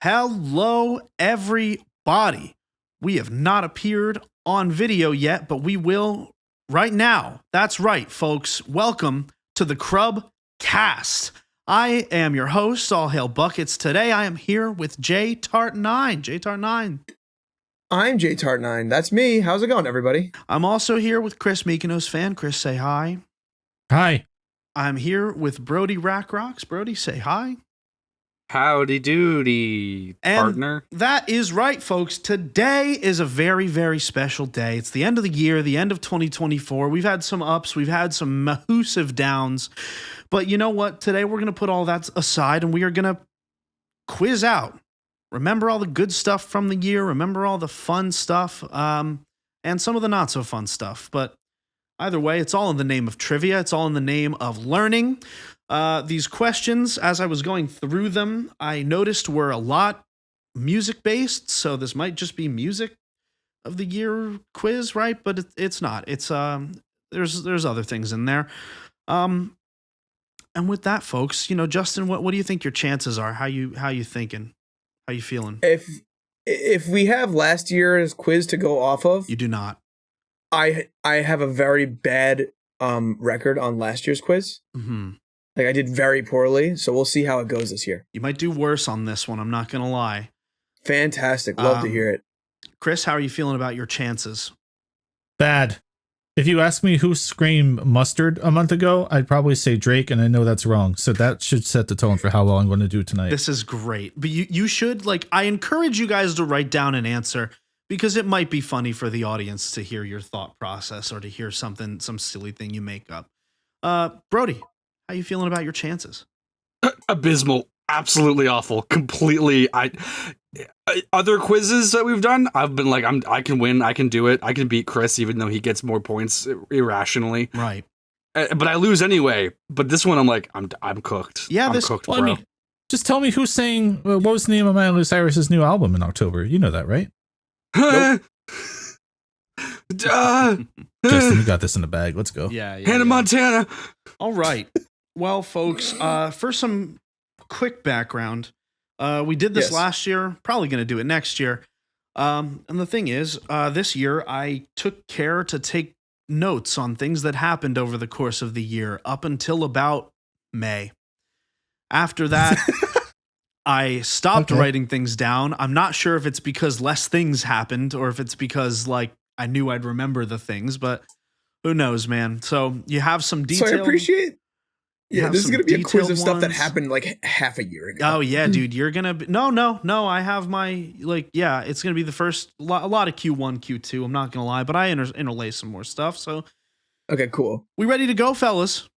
Hello, everybody. We have not appeared on video yet, but we will right now. That's right, folks. Welcome to the Crubcast. I am your host, All Hail Buckets. Today, I am here with J Tart9. J Tart9. I'm J Tart9. That's me. How's it going, everybody? I'm also here with Chris Mykonos fan. Chris, say hi. Hi. I'm here with Brody Rackrocks. Brody, say hi. Howdy doody, partner. And that is right, folks. Today is a very, very special day. It's the end of the year, the end of 2024. We've had some ups, we've had some massive downs. But you know what? Today we're going to put all that aside and we are going to quiz out. Remember all the good stuff from the year. Remember all the fun stuff and some of the not so fun stuff. But either way, it's all in the name of trivia. It's all in the name of learning. These questions, as I was going through them, I noticed were a lot music-based, so this might just be music of the year quiz, right? But it's not. It's there's other things in there. And with that, folks, you know, Justin, what do you think your chances are? How you thinking? How you feeling? If we have last year's quiz to go off of, You do not. I have a very bad record on last year's quiz. Mm-hmm. Like I did very poorly, so we'll see how it goes this year. You might do worse on this one. I'm not gonna lie. Fantastic. Love to hear it. Chris, how are you feeling about your chances? Bad. If you ask me who screamed mustard a month ago, I'd probably say Drake, and I know that's wrong. So that should set the tone for how well I'm going to do tonight. This is great. But you should, I encourage you guys to write down an answer because it might be funny for the audience to hear your thought process or to hear some silly thing you make up. Brody, how you feeling about your chances? Abysmal. Absolutely awful. Completely. Other quizzes that we've done, I've been like, I can win. I can do it. I can beat Chris, even though he gets more points irrationally. Right. But I lose anyway. But this one, I'm like, I'm cooked. Yeah, I'm cooked, bro. I mean, just tell me who's saying, what was the name of Miley Cyrus's new album in October? You know that, right? Nope. Justin, you got this in the bag. Let's go. Yeah. Hannah Montana. All right. Well, folks, for some quick background, we did this last year, probably going to do it next year. And the thing is, this year I took care to take notes on things that happened over the course of the year up until about May. After that, I stopped writing things down. I'm not sure if it's because less things happened or if it's because I knew I'd remember the things, but who knows, man. So you have some detail. So I appreciate. Yeah, this is going to be a quiz of stuff that ones. happened like half a year ago. Oh yeah, dude, you're going to be No, I have my it's going to be the first a lot of Q1, Q2, I'm not going to lie, but I interlace some more stuff. So okay, cool. We ready to go, fellas?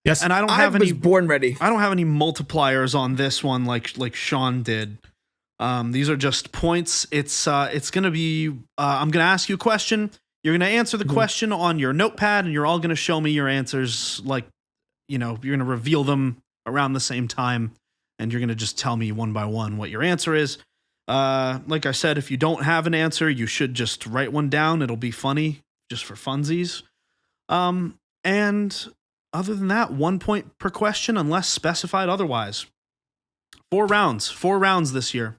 Yes. And I was born ready. I don't have any multipliers on this one like Sean did. These are just points. It's going to be I'm going to ask you a question. You're going to answer the question on your notepad and you're all going to show me your answers you're going to reveal them around the same time and you're going to just tell me one by one what your answer is. Like I said, if you don't have an answer, you should just write one down. It'll be funny just for funsies. And other than that, 1 point per question unless specified otherwise. 4 rounds this year.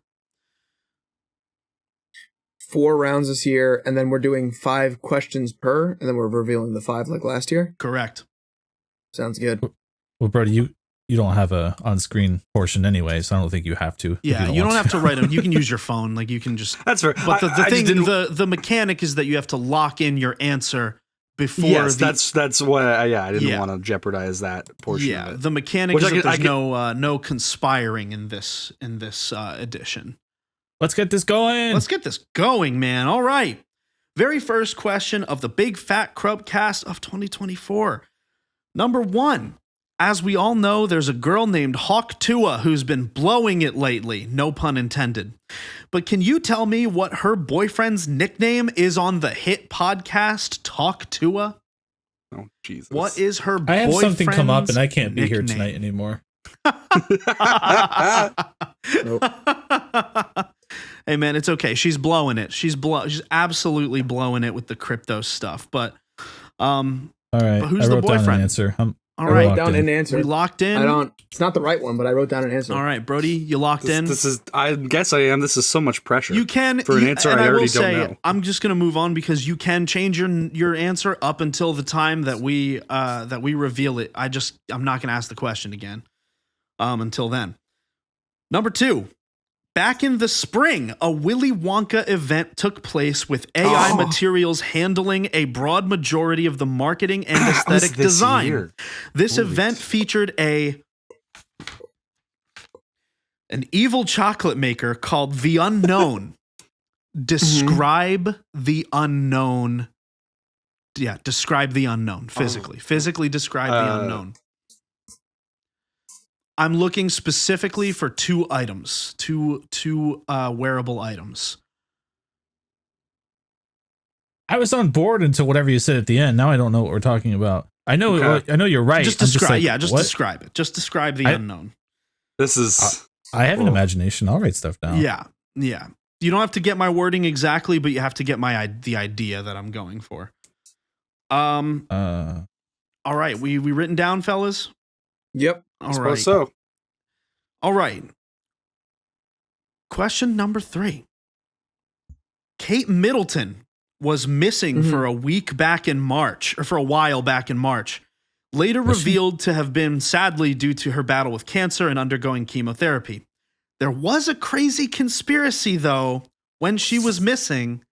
4 rounds this year, and then we're doing 5 questions per, and then we're revealing the 5 like last year? Correct. Sounds good. Well, Brody, you don't have a on-screen portion anyway, so I don't think you have to. Yeah, you don't have to write them. You can use your phone. You can just... That's fair. But the mechanic is that you have to lock in your answer before... Yes, that's why I didn't want to jeopardize that portion of it. Yeah, the mechanic is that there's no conspiring in this edition. Let's get this going. Let's get this going, man. All right. Very first question of the Big Fat Crubcast of 2024. Number 1. As we all know, there's a girl named Hawk Tua who's been blowing it lately. No pun intended. But can you tell me what her boyfriend's nickname is on the hit podcast Talk Tua? Oh, Jesus. What is her boyfriend's I have something come up and I can't be here nickname? tonight anymore. Nope. Hey man, it's okay. She's blowing it. She's absolutely blowing it with the crypto stuff. But all right, but who's I the wrote down boyfriend? an answer. I'm All I right. wrote down in. an answer. We locked in. It's not the right one, but I wrote down an answer. All right, Brody, you locked in. This is. I guess I am. This is so much pressure. You can for an answer and I already will say, don't know. I'm just going to move on because you can change your answer up until the time that we reveal it. I'm not going to ask the question again. Until then. Number 2. Back in the spring, a Willy Wonka event took place with AI materials handling a broad majority of the marketing and aesthetic design. Year. This Holy event featured an evil chocolate maker called The Unknown. Describe the unknown. Yeah, describe the unknown physically. Physically describe the unknown. I'm looking specifically for 2 items, two wearable items. I was on board until whatever you said at the end. Now I don't know what we're talking about. I know. Okay. I know you're right. Just I'm describe. like, Just what? describe it. Just describe the unknown. This is. I have an imagination. I'll write stuff down. Yeah. You don't have to get my wording exactly, but you have to get the idea that I'm going for. All right. We written down, fellas. Yep. All right. So. All right. Question number 3. Kate Middleton was missing for a week back in March, or for a while back in March. Later revealed to have been sadly due to her battle with cancer and undergoing chemotherapy. There was a crazy conspiracy, though, when she was missing,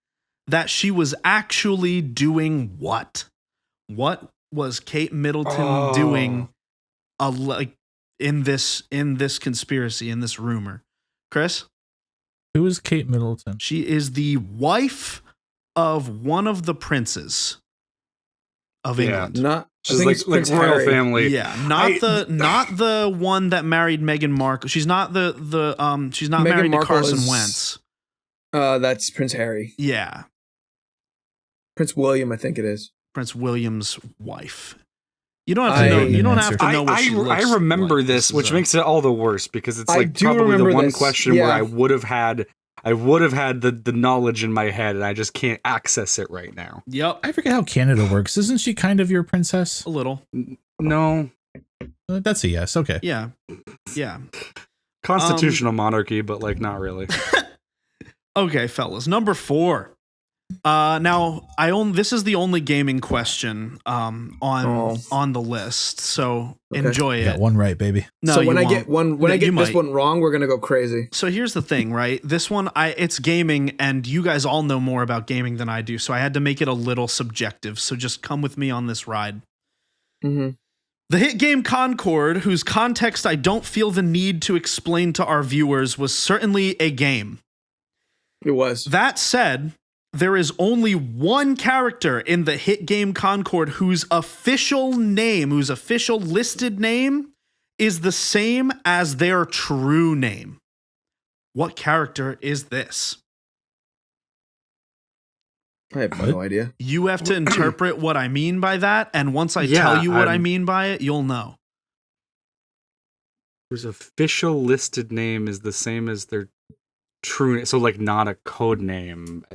that she was actually doing what? What was Kate Middleton doing in this conspiracy, in this rumor? Chris? Who is Kate Middleton? She is the wife of one of the princes of England. Not She's like royal Harry. family. Yeah, not the one that married Meghan Markle. She's not she's not Meghan married Markle to Carson is- Wentz. That's Prince Harry. Yeah, Prince William, I think it is. Prince William's wife. You don't have to know. I- You don't have to know what I she looks remember like. this, is which a- makes it all the worse because it's I like do probably the remember one this, question where yeah. I would have had the knowledge in my head and I just can't access it right now. Yep, I forget how Canada works. Isn't she kind of your princess? a little. No. That's a yes. Okay. Yeah. Constitutional monarchy, but like not really. Okay, fellas. Number 4. Now this is the only gaming question on the list, so Okay. enjoy You it. got one right, baby. No, So when you I get won't. when I You get this might. one wrong, we're gonna go crazy. So here's the thing, right? This one, it's gaming, and you guys all know more about gaming than I do, so I had to make it a little subjective. So just come with me on this ride. Mm-hmm. The hit game Concord, whose context I don't feel the need to explain to our viewers, was certainly a game. It was. That said, there is only one character in the hit game Concord whose official listed name is the same as their true name. What character is this? I have no idea. You have to interpret what I mean by that, and once I Yeah, tell you what I I'm- mean by it, you'll know. Whose official listed name is the same as their true name, so like not a code name.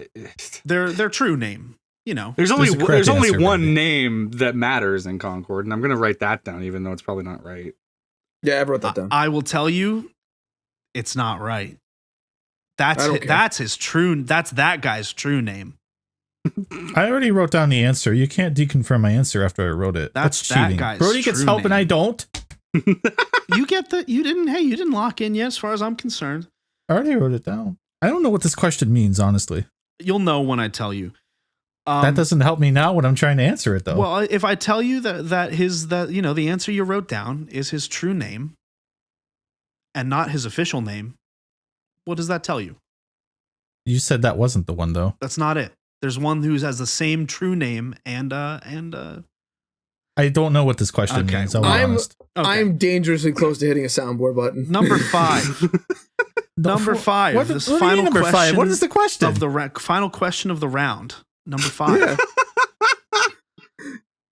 Their true name, you know. There's only There's a correct answer, one baby. name that matters in Concord, and I'm gonna write that down, even though it's probably not right. Yeah, I wrote that down. I will tell you, it's not right. That's I don't care. That's that guy's true name. I already wrote down the answer. You can't deconfirm my answer after I wrote it. That's That's that cheating. guy's Brody gets true help and name. I don't. You didn't lock in yet, as far as I'm concerned. I already wrote it down. I don't know what this question means, honestly. You'll know when I tell you. That doesn't help me now when I'm trying to answer it, though. Well, if I tell you that the answer you wrote down is his true name and not his official name, what does that tell you? You said that wasn't the one, though. That's not it. There's one who has the same true name and I don't know what this question Okay. means. I'll be I'm- honest. okay. I'm dangerously close to hitting a soundboard button. Number 5. Number 5. What, This what do you mean final number question 5? What is the question? of the final question of the round. Number 5. Yeah.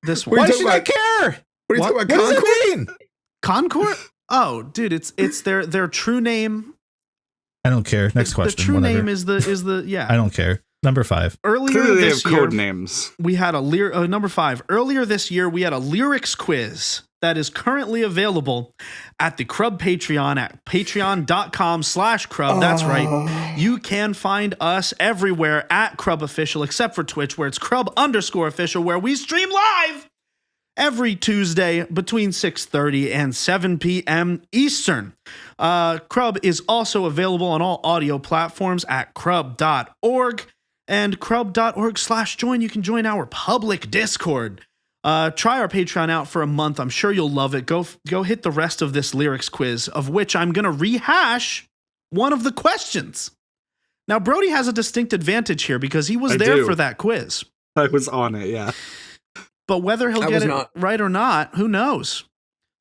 This What one. are Why you should I talking care? What are you What? talking What about? does Concord? it mean? Concord? Oh, dude, it's their true name. I don't care. Next question. The true whatever. name is the yeah. I don't care. Number 5. Earlier Clearly, they have this year, code names. we had a number 5. Earlier this year, we had a lyrics quiz that is currently available at the Crub Patreon at patreon.com/Crub. That's right. You can find us everywhere at Crub Official, except for Twitch, where it's Crub_official, where we stream live every Tuesday between 6:30 and 7 p.m. Eastern. Crub is also available on all audio platforms at crub.org and crub.org/join. You can join our public Discord. Try our Patreon out for a month. I'm sure you'll love it. Go hit the rest of this lyrics quiz, of which I'm going to rehash one of the questions. Now, Brody has a distinct advantage here because he was there for that quiz. I was on it, yeah. But whether he'll get it right or not, who knows?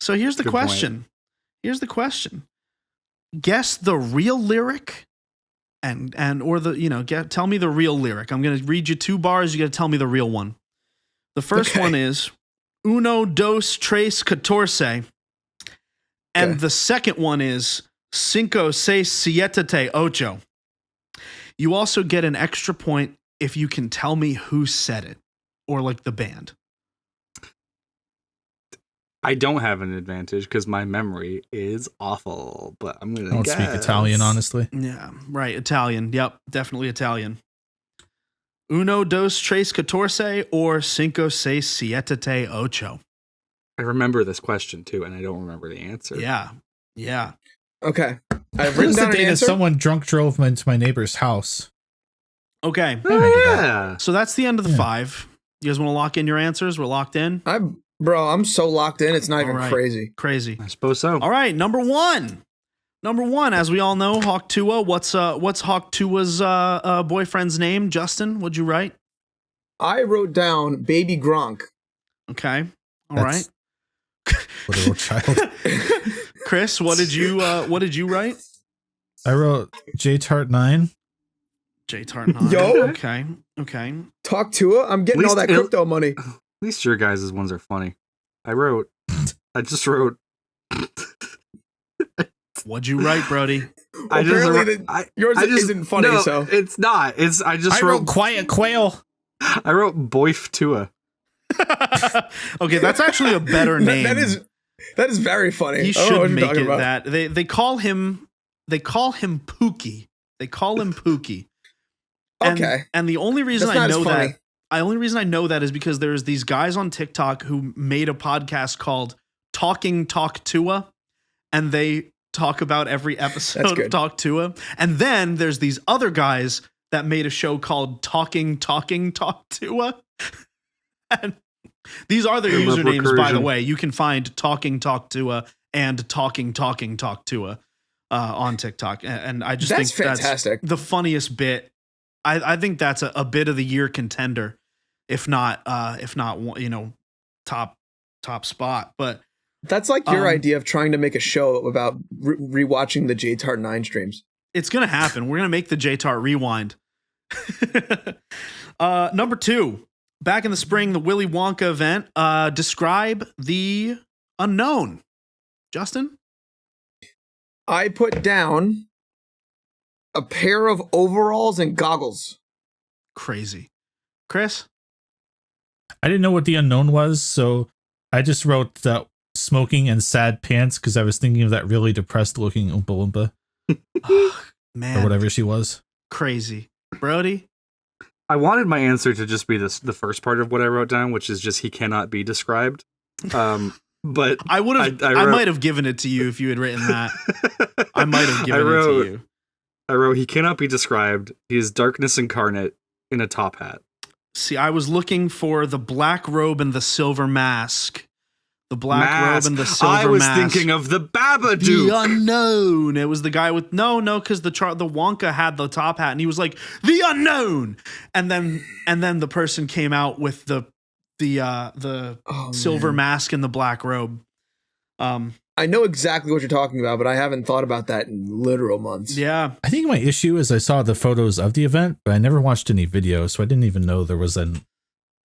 So here's the question. Here's the question. Guess the real lyric or the, tell me the real lyric. I'm going to read you 2 bars. You got to tell me the real one. The first one is uno, dos, tres, catorce. And the second one is cinco, seis, siete, ocho. You also get an extra point if you can tell me who said it or like the band. I don't have an advantage because my memory is awful, but I'm going to don't speak Italian, honestly. Yeah, right. Italian. Yep, definitely Italian. Uno, dos, tres, catorce, or cinco, seis, siete, ocho. I remember this question too, and I don't remember the answer. Yeah. Okay. I've It written was the down an day that answer. someone drunk drove me into my neighbor's house. Okay. Yeah. So that's the end of the 5. You guys want to lock in your answers? We're locked in? I'm so locked in. It's not even crazy. Crazy. I suppose so. All right, number one, as we all know, Hawk Tua. What's Hawk Tua's boyfriend's name? Justin, what'd you write? I wrote down Baby Gronk. Okay. All right. Little child. Chris, what did you write? I wrote J-Tart 9. J-Tart 9. Yo. Okay. Talk to her. I'm getting all that crypto money. At least your guys' ones are funny. I just wrote. What'd you write, Brody? Yours isn't funny, no, so it's not. I wrote Quiet Quail. I wrote Boyf Tua. Okay, that's actually a better name. That is very funny. He should make it that. They call him Pookie. They call him Pookie. Okay. And the only reason That's I not as know funny. that the only reason I know that is because there's these guys on TikTok who made a podcast called Talking Talk Tua, and they talk about every episode of Talk Tua. And then there's these other guys that made a show called Talking Talk Tua. And these are their usernames, by the way. You can find Talking Talk Tua and Talking Talk Tua on TikTok. And I just think fantastic. That's the funniest bit. I think that's a bit of the year contender, if not top spot. But that's like your idea of trying to make a show about rewatching the J-Tart 9 streams. It's gonna happen. We're gonna make the J-Tart rewind. Number 2, back in the spring, the Willy Wonka event. Describe the unknown, Justin. I put down a pair of overalls and goggles. Crazy. Chris? I didn't know what the unknown was, so I just wrote smoking and sad pants because I was thinking of that really depressed looking Oompa Loompa. Man. Or whatever she was. Crazy. Brody? I wanted my answer to just be the first part of what I wrote down, which is just he cannot be described. But I might have given it to you if you had written that. I might have given it to you. I wrote, he cannot be described. He is darkness incarnate in a top hat. See, I was looking for the black robe and the silver mask. The black robe and the silver mask. I was thinking of the Babadook. The unknown. It was the guy with because the Wonka had the top hat and he was like, the unknown. And then the person came out with the silver mask and the black robe. I know exactly what you're talking about, but I haven't thought about that in literal months. Yeah. I think my issue is I saw the photos of the event, but I never watched any videos, so I didn't even know there was an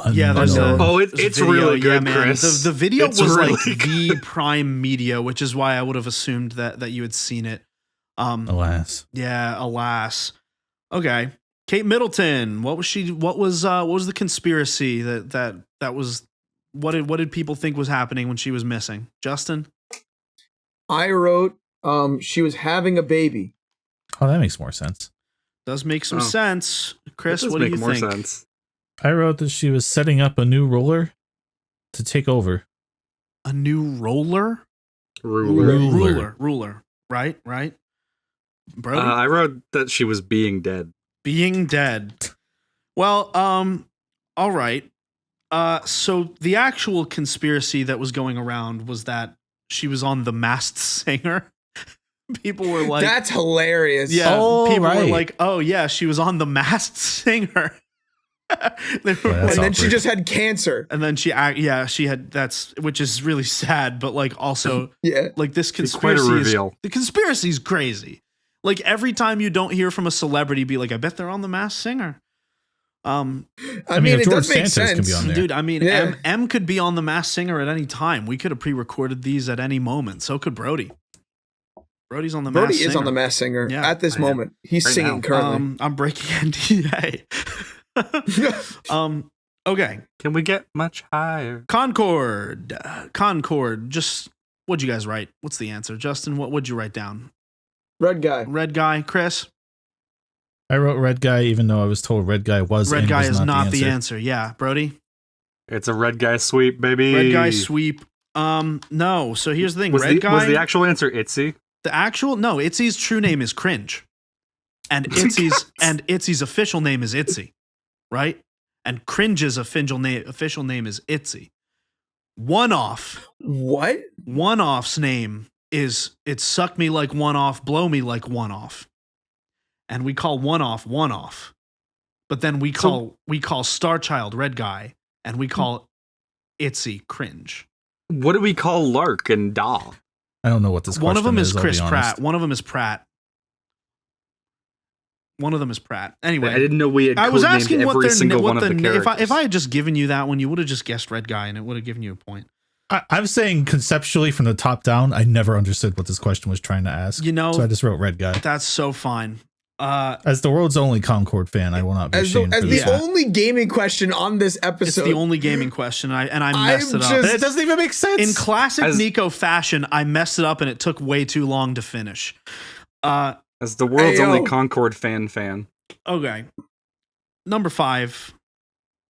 there's it's video. really good, man. Chris. The video It's was really like good. the prime media, which is why I would have assumed that you had seen it. Alas. Yeah, alas. Okay. Kate Middleton. What was the conspiracy that was What did people think was happening when she was missing? Justin? I wrote she was having a baby. Oh, that makes more sense. Does make some sense. Chris, That does what do make you more think? sense. I wrote that she was setting up a new roller to take over. A new roller? Ruler. Ruler. Right? Brody? I wrote that she was being dead. Being dead. Well, all right. So the actual conspiracy that was going around was that she was on The Masked Singer. People were like, That's hilarious. yeah, Oh, people were right. like, oh yeah, she was on The Masked Singer. They were Well, that's And then she awkward. just had cancer. and then she had which is really sad, but like also Yeah. like this It's quite a conspiracy reveal. the conspiracy is crazy. Like every time you don't hear from a celebrity, be like, I bet they're on The Masked Singer. I mean, mean, if it George does make Santos can sense. be on there. Dude, I mean, Yeah. M could be on The Masked Singer at any time. We could have pre-recorded these at any moment. So could Brody. Brody's on The Masked Brody Singer. is on the Masked Singer Yeah, at this I am. moment. He's Right singing now. currently. I'm breaking NDA. Okay. Can we get much higher? Concord. Just what'd you guys write? What's the answer? Justin, what'd you write down? Red guy. Red guy. Chris? I wrote red guy, even though I was told red guy was. Red and guy was is not the answer. Yeah. Brody? It's a red guy sweep, baby. Red guy sweep. No. So here's the thing. Was Red guy. was the actual answer Itzy? Itzy's true name is Cringe. And Itzy's official name is Itzy. Right? And Cringe's official name is Itzy. One Off's name is It's Suck Me Like One Off, Blow Me Like One Off. And we call One Off. But then we call Starchild Red Guy, and we call Itzy Cringe. What do we call Lark and Daw? I don't know what this. One of them is I'll be Chris honest. Pratt. One of them is Pratt. Anyway, I didn't know we had I was codenamed asking what every their single what one of the characters. if I had just given you that one, you would have just guessed Red Guy, and it would have given you a point. I'm saying conceptually from the top down, I never understood what this question was trying to ask. You know, so I just wrote red guy. that's so fine. As the world's only Concord fan, I will not be As ashamed. the for this. only gaming question on this It's episode. the only gaming question, and I messed it up. just- It doesn't even make sense. In classic As- Nicco fashion, I messed it up, and it took way too long to finish. As the world's Ayo. only Concord fan. Okay. Number 5,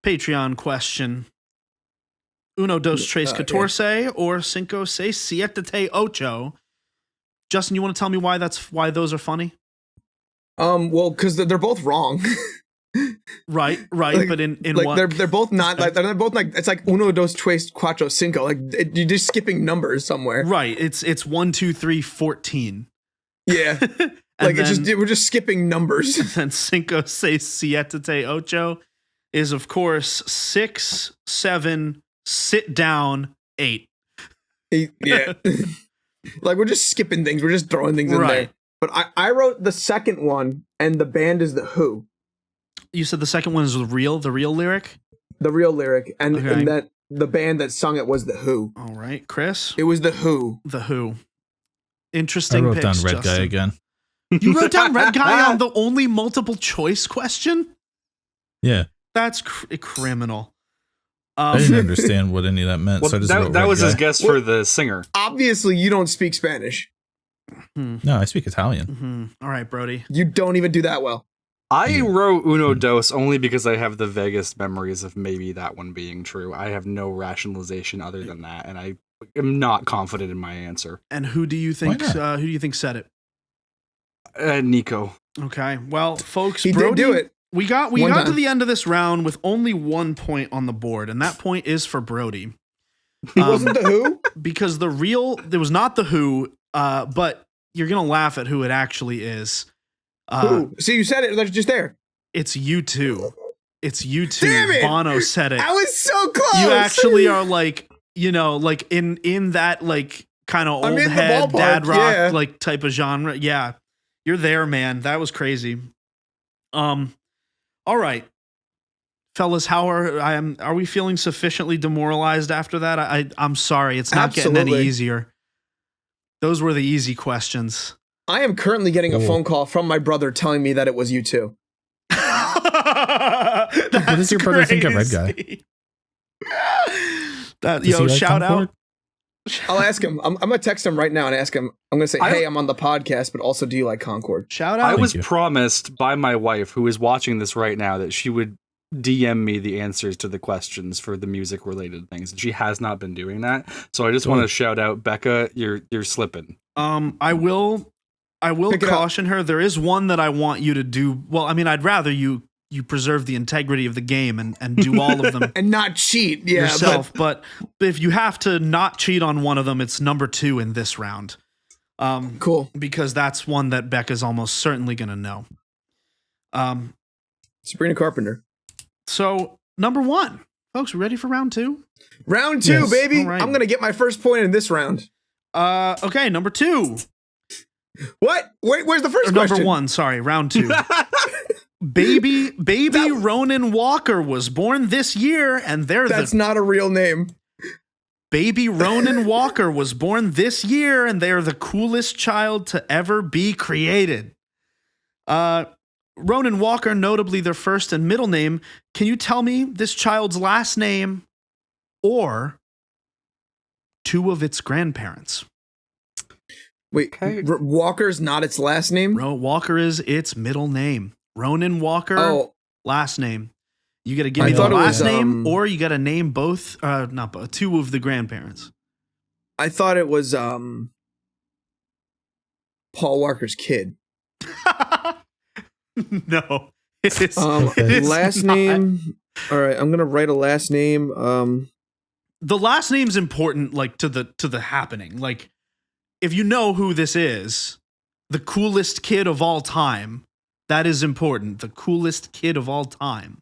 Patreon question. Uno, dos, tres, catorce, or cinco, seis, siete, ocho. Justin, you want to tell me why those are funny? Well, because they're both wrong. Right, Like- but in like what? they're both not like they're both like it's like uno dos tres cuatro cinco. Like you're just skipping numbers somewhere. Right, it's 1, 2, 3, 14. Yeah, And like then, we're just skipping numbers. then cinco, seis, siete, ocho is of course 6, 7, sit down, 8. Yeah, like we're just skipping things. We're just throwing things in there. Right. But I wrote the second one, and the band is the Who, You said the second one is the real lyric? the real lyric, and Okay. and that the band that sung it was the Who. All right, Chris? It was the Who. The Who. I Interesting wrote picks, down red Justin. guy again. You wrote down red guy on the only multiple choice question? Yeah, That's criminal. I didn't understand what any of that meant. Well, so I just wrote that red was guy. his guess for the singer. Obviously, you don't speak Spanish. No, I speak Italian. Mhm. All right, Brody. You don't even do that well. I wrote Uno Dos only because I have the vaguest memories of maybe that one being true. I have no rationalization other than that, and I am not confident in my answer. And who do you think not? who do you think said it? Nicco. Okay. Well, folks, He Brody, did do it. We got One to time. the end of this round with only 1 point on the board, and that point is for Brody. He wasn't the Who. Because there was not the Who, but you're gonna laugh at who it actually is. Who? See, you said it. That's just there. It's U2. It's U2. Damn it! Bono said it. I was so close. You actually are like, like in that like kind of I'm old in the head ballpark, dad rock yeah. like type of genre. Yeah. You're there, man. That was crazy. All right. Fellas, are we feeling sufficiently demoralized after that? I'm sorry, it's not getting any Absolutely. easier. Those were the easy questions. I am currently getting a Cool. phone call from my brother telling me that it was you too. What does your brother think of Red Guy? Does he Yo, like shout Concord? out. I'll ask him. I'm gonna text him right now and ask him. I'm gonna say, hey, I'm on the podcast, but also, do you like Concord? Shout I out. was you. promised by my wife, who is watching this right now, that she would DM me the answers to the questions for the music related things, and she has not been doing that. So I just want to shout out, Becca, you're slipping. I will Pick it up. caution her. There is one that I want you to do. Well, I mean, I'd rather you preserve the integrity of the game and do all of them And not cheat. Yeah, yourself. But if you have to not cheat on one of them, it's number 2 in this round. Cool. Because that's one that Becca's almost certainly going to know. Sabrina Carpenter. So number 1, folks, we ready for round 2? Round 2, Yes. baby. All right. I'm gonna get my first point in this round. Okay, number 2. What? Wait, where's the first Or question? number 1, sorry, round 2. Baby Ronan Walker was born this year, and That's not a real name. Baby Ronan Walker was born this year, and they're the coolest child to ever be created. Ronan Walker, notably their first and middle name. Can you tell me this child's last name or 2 of its grandparents? Wait, Okay. Walker's not its last name? Walker is its middle name. Ronan Walker, Oh, last name. You got to give I me the thought it last was, name, or you got to name both, not both, 2 of the grandparents. I thought it was Paul Walker's kid. No. It's, Okay. it's Last not. name. All right, I'm gonna write a last name. The last name's important, like to the happening. Like, if you know who this is, the coolest kid of all time, that is important. The coolest kid of all time.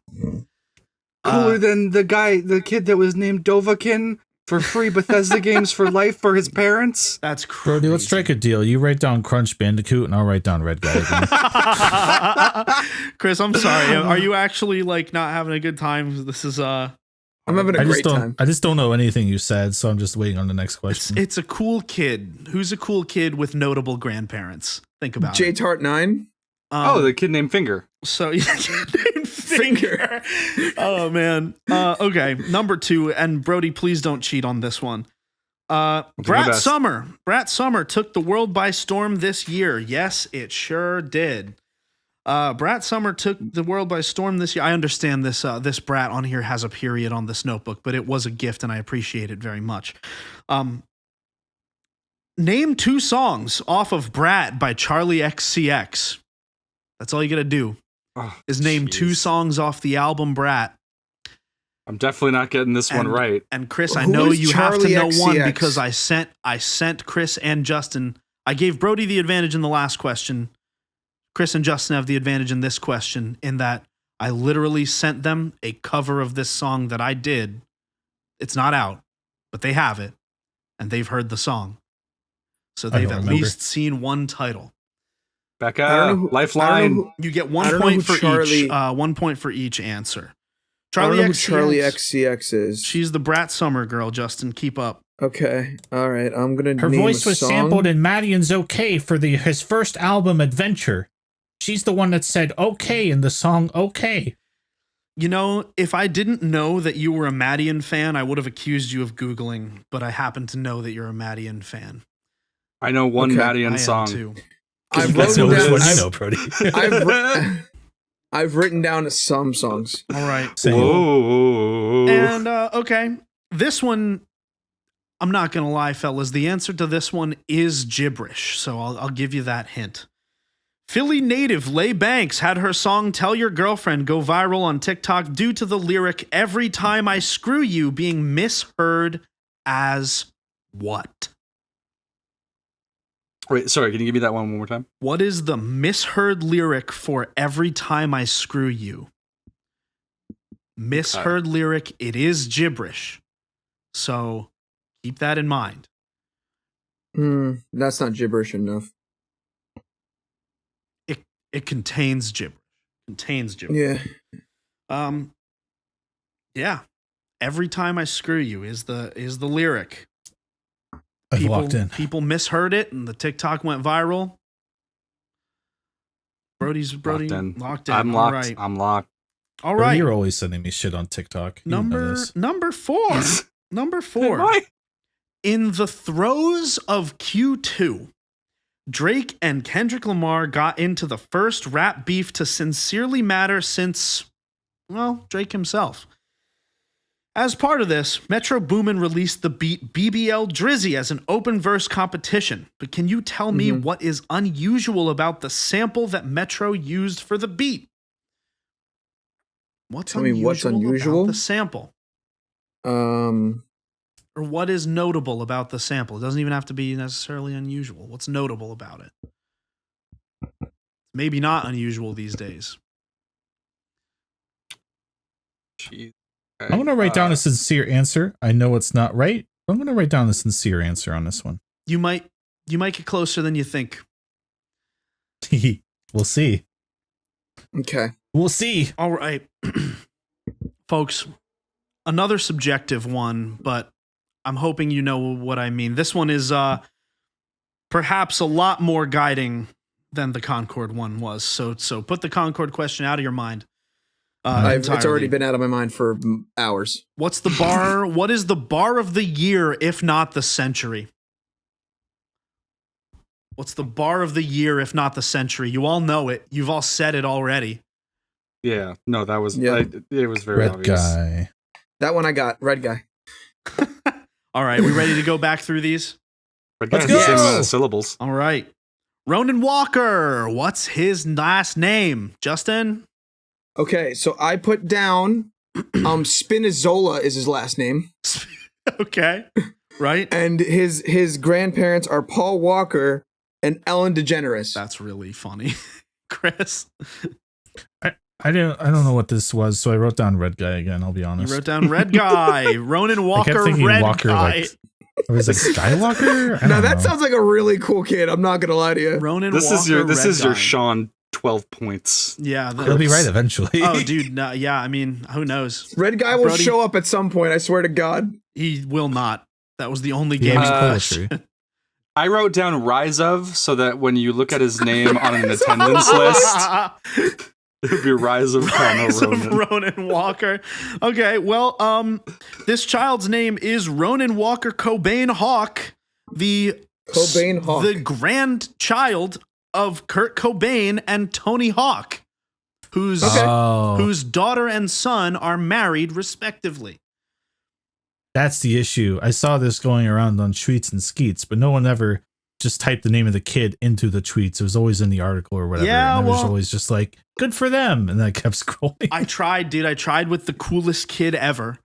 Cooler than the kid that was named Dovahkiin for free Bethesda games for life for his parents. That's crazy. Brody, let's strike a deal. You write down Crunch Bandicoot, and I'll write down Red Guy again. Chris, I'm sorry. Are you actually like not having a good time? This is I'm having a I just great don't. time. I just don't know anything you said, so I'm just waiting on the next question. it's a cool kid. Who's a cool kid with notable grandparents? Think about J it. Tart 9. The kid named Finger. So finger. Oh man. Okay. Number 2, and Brody, please don't cheat on this one. do my Brat best. Summer took the world by storm this year. Yes, it sure did. Brat Summer took the world by storm this year. I understand this. This Brat on here has a period on this notebook, but it was a gift, and I appreciate it very much. Name 2 songs off of Brat by Charlie XCX. That's all you gotta do. Oh, Is name 2 jeez. songs off the album Brat. I'm definitely not getting this one right. And Chris, I Who know is you have to Charlie know one XCX? because I sent Chris and Justin. I gave Brody the advantage in the last question. Chris and Justin have the advantage in this question in that I literally sent them a cover of this song that I did. It's not out, but they have it, and they've heard the song. So I they've don't at remember. least seen one title. I don't know Becca, who- Lifeline. I don't know You get I 1 don't know point who for Charlie- each. 1 point for each answer. I don't know who XCX, Charlie XCX is. She's the Brat Summer girl, Justin. Keep up. Okay. All right. I'm gonna. Her name voice a was song. sampled in Madian's "Okay" for his first album, Adventure. She's the one that said "Okay" in the song "Okay." You know, if I didn't know that you were a Madian fan, I would have accused you of Googling, but I happen to know that you're a Madian fan. I know one Okay. I Madian am song. too. I've That's wrote which down. one I know, Brody. I've written down some songs. All right. Same. Whoa. And, okay. This one, I'm not going to lie, fellas. The answer to this one is gibberish, so I'll give you that hint. Philly native Leigh Banks had her song Tell Your Girlfriend go viral on TikTok due to the lyric Every Time I Screw You being misheard as what? Wait, sorry, can you give me that one more time? What is the misheard lyric for Every Time I Screw You? Misheard lyric, it is gibberish. So keep that in mind. That's not gibberish enough. It contains gibberish. Yeah. Yeah. Every Time I Screw You is the lyric. I've locked in. People misheard it and the TikTok went viral. Brody Locked in. locked in. I'm All locked. right. I'm locked. All Brody, right. you're always sending me shit on TikTok. You know this. Number 4. Number 4. Why? In the throes of Q2, Drake and Kendrick Lamar got into the first rap beef to sincerely matter since, well, Drake himself. As part of this, Metro Boomin released the beat BBL Drizzy as an open verse competition. But can you tell me what is unusual about the sample that Metro used for the beat? What's unusual about the sample? Or what is notable about the sample? It doesn't even have to be necessarily unusual. What's notable about it? Maybe not unusual these days. Jeez. I'm going to write down a sincere answer. I know it's not right, but I'm going to write down a sincere answer on this one. You might get closer than you think. We'll see. Okay. We'll see. All right. Folks, another subjective one, but I'm hoping you know what I mean. This one is perhaps a lot more guiding than the Concord one was. So put the Concord question out of your mind. It's already been out of my mind for hours. What's the bar? What is the bar of the year, if not the century? What's the bar of the year, if not the century? You all know it. You've all said it already. Yeah. No, that was it was very Red obvious. guy. That one I got. Red guy. All right, we ready to go back through these? But Let's guys, the same go. amount of syllables. All right. Ronan Walker. What's his last name? Justin? Okay, so I put down Spinizzola is his last name. Okay. Right? And his grandparents are Paul Walker and Ellen DeGeneres. That's really funny. Chris? I don't know what this was, so I wrote down red guy again. I'll be honest. You wrote down red guy. Ronan Walker, I kept thinking red Walker, guy. like, I was like Skywalker. Now that sounds like a really cool kid. I'm not gonna lie to you. Ronan This Walker, is red your guy. Sean 12 points. Yeah. He'll be right eventually. Oh, dude. No, yeah, I mean, who knows? Red guy will Brody- show up at some point. I swear to God. He will not. That was the only Yeah, game. it's he poetry. pushed. I wrote down Rise of so that when you look at his name on an attendance list, it would be Rise of Rise of Ronan. Ronan Walker. Okay, well, this child's name is Ronan Walker Cobain Hawk, the grandchild of Kurt Cobain and Tony Hawk, whose daughter and son are married respectively. That's the issue. I saw this going around on tweets and skeets, but no one ever just typed the name of the kid into the tweets. It was always in the article or whatever. Yeah, and it was well- always just like, good for them. And then I kept scrolling. I tried, dude. I tried with the coolest kid ever.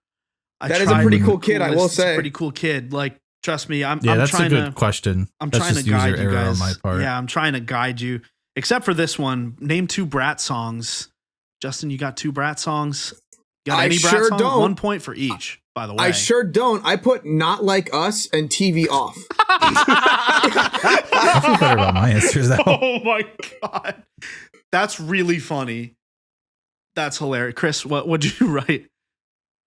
That is a pretty cool kid, I will It's a say. pretty cool kid. Like, trust me, I'm that's trying a good to. question. I'm That's trying to just user guide you error guys. on my part. Yeah, I'm trying to guide you. Except for this one. Name 2 Brat songs. Justin, you got 2 Brat songs? You got I any Brat sure songs? don't. 1 point for each, by the way. I sure don't. I put Not Like Us and TV Off. I feel better about my answers though. Oh my god. That's really funny. That's hilarious. Chris, what'd you write?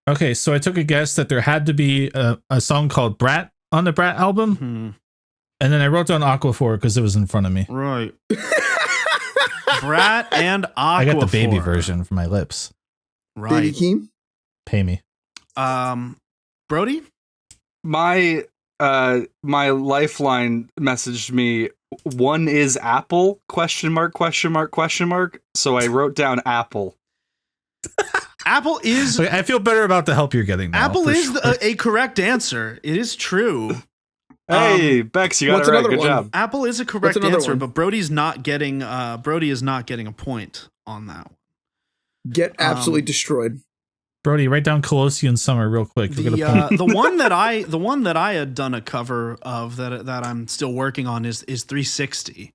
Okay, so I took a guess that there had to be a song called Brat on the Brat album. And then I wrote down Aquaphor because it was in front of me. Right. Brat and Aquaphor. I got the baby version for my lips. Right. Baby Keem? Pay me. Brody? My lifeline messaged me, one is Apple, question mark. So I wrote down Apple. Apple is Okay, I feel better about the help you're getting now. Apple for is sure. a correct answer. It is true. Hey, Bex, you got what's it right. another Good one? job. Apple is a correct another answer, one? but Brody is not getting a point on that one. Get absolutely destroyed. Brody, write down Colossian Summer real quick. You'll get a point. The one that I had done a cover of that I'm still working on is 360.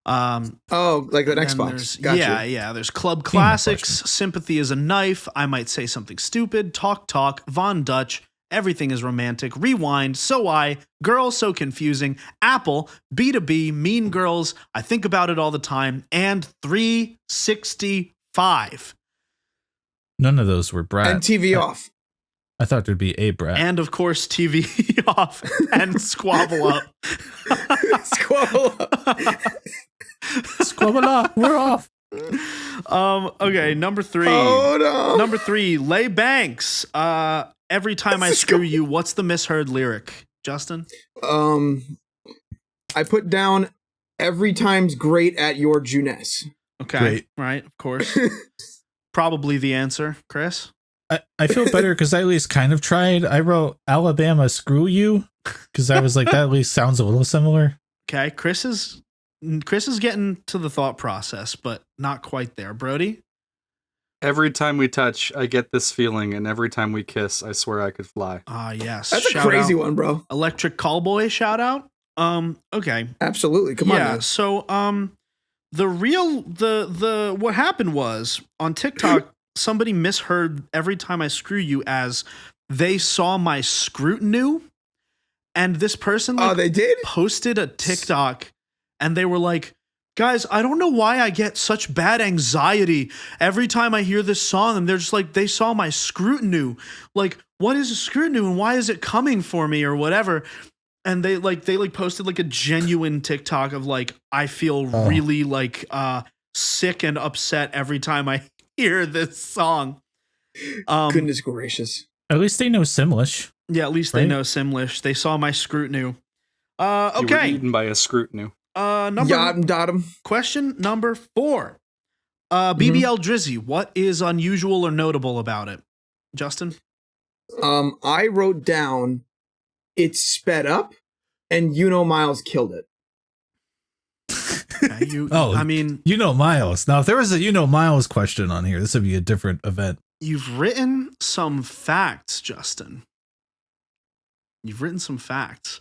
Oh, like an And Xbox. Gotcha. Yeah. There's Club Clean that Classics, question. Sympathy is a Knife, I Might Say Something Stupid, Talk, Von Dutch, Everything is Romantic, Rewind, So I, Girl So Confusing, Apple, B2B, Mean Girls, I Think About It All the Time, and 365. None of those were Brat. And TV Off. I thought there'd be a Brat. And of course, TV Off and Squabble Up. Squabble up. Squabble up, we're off. Okay, number 3. Oh no. Number 3, Lay Banks. Every time I screw you, what's the misheard lyric, Justin? I put down every time's great at your Juness. Okay, Great. right, of course. Probably the answer, Chris. I feel better because I at least kind of tried. I wrote Alabama screw you because I was like, that at least sounds a little similar. Okay, Chris is getting to the thought process, but not quite there. Brody? Every time we touch, I get this feeling, and every time we kiss, I swear I could fly. Ah, yes. That's a Shout crazy out. one, bro. Electric Callboy shout out. Okay. Absolutely. Come on. Yeah, Man. so the what happened was on TikTok, somebody misheard every time I screw you as they saw my scrutiny, and this person They did? posted a TikTok and they were like, guys, I don't know why I get such bad anxiety every time I hear this song. And they're just like, they saw my scrutiny. Like, what is a scrutiny and why is it coming for me or whatever? And they posted like a genuine TikTok of like, I feel really like sick and upset every time I hear this song. Goodness gracious. At least they know Simlish. Yeah, at least they know Simlish. They saw my scrutiny. You were Okay. eaten by a scrutiny. Question number 4. BBL Drizzy, what is unusual or notable about it? Justin? I wrote down it's sped up and Miles killed it. Okay, I mean, Miles. Now, if there was a Miles question on here, this would be a different event. you've written some facts, Justin. You've written some facts.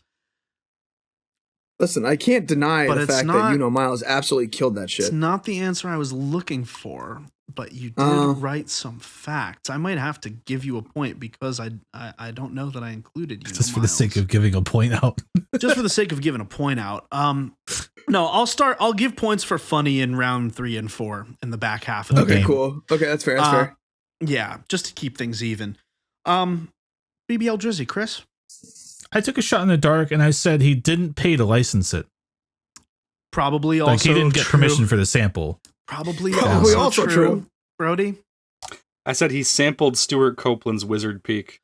Listen, I can't deny But the it's fact not- that Miles absolutely killed that It's shit. not the answer I was looking for, but you did write some facts. I might have to give you a point because I don't know that I included you. Just for the sake of giving a point out. Just for the sake of giving a point out. No, I'll give points for funny in round 3 and 4 in the back half of the Okay, game. cool. Okay, that's fair. That's fair. Yeah, just to keep things even. BBL Drizzy, Chris? I took a shot in the dark and I said he didn't pay to license it. Probably also Like he didn't get true. permission for the sample. Probably Probably also also true. true. Brody? I said he sampled Stuart Copeland's Wizard Peak.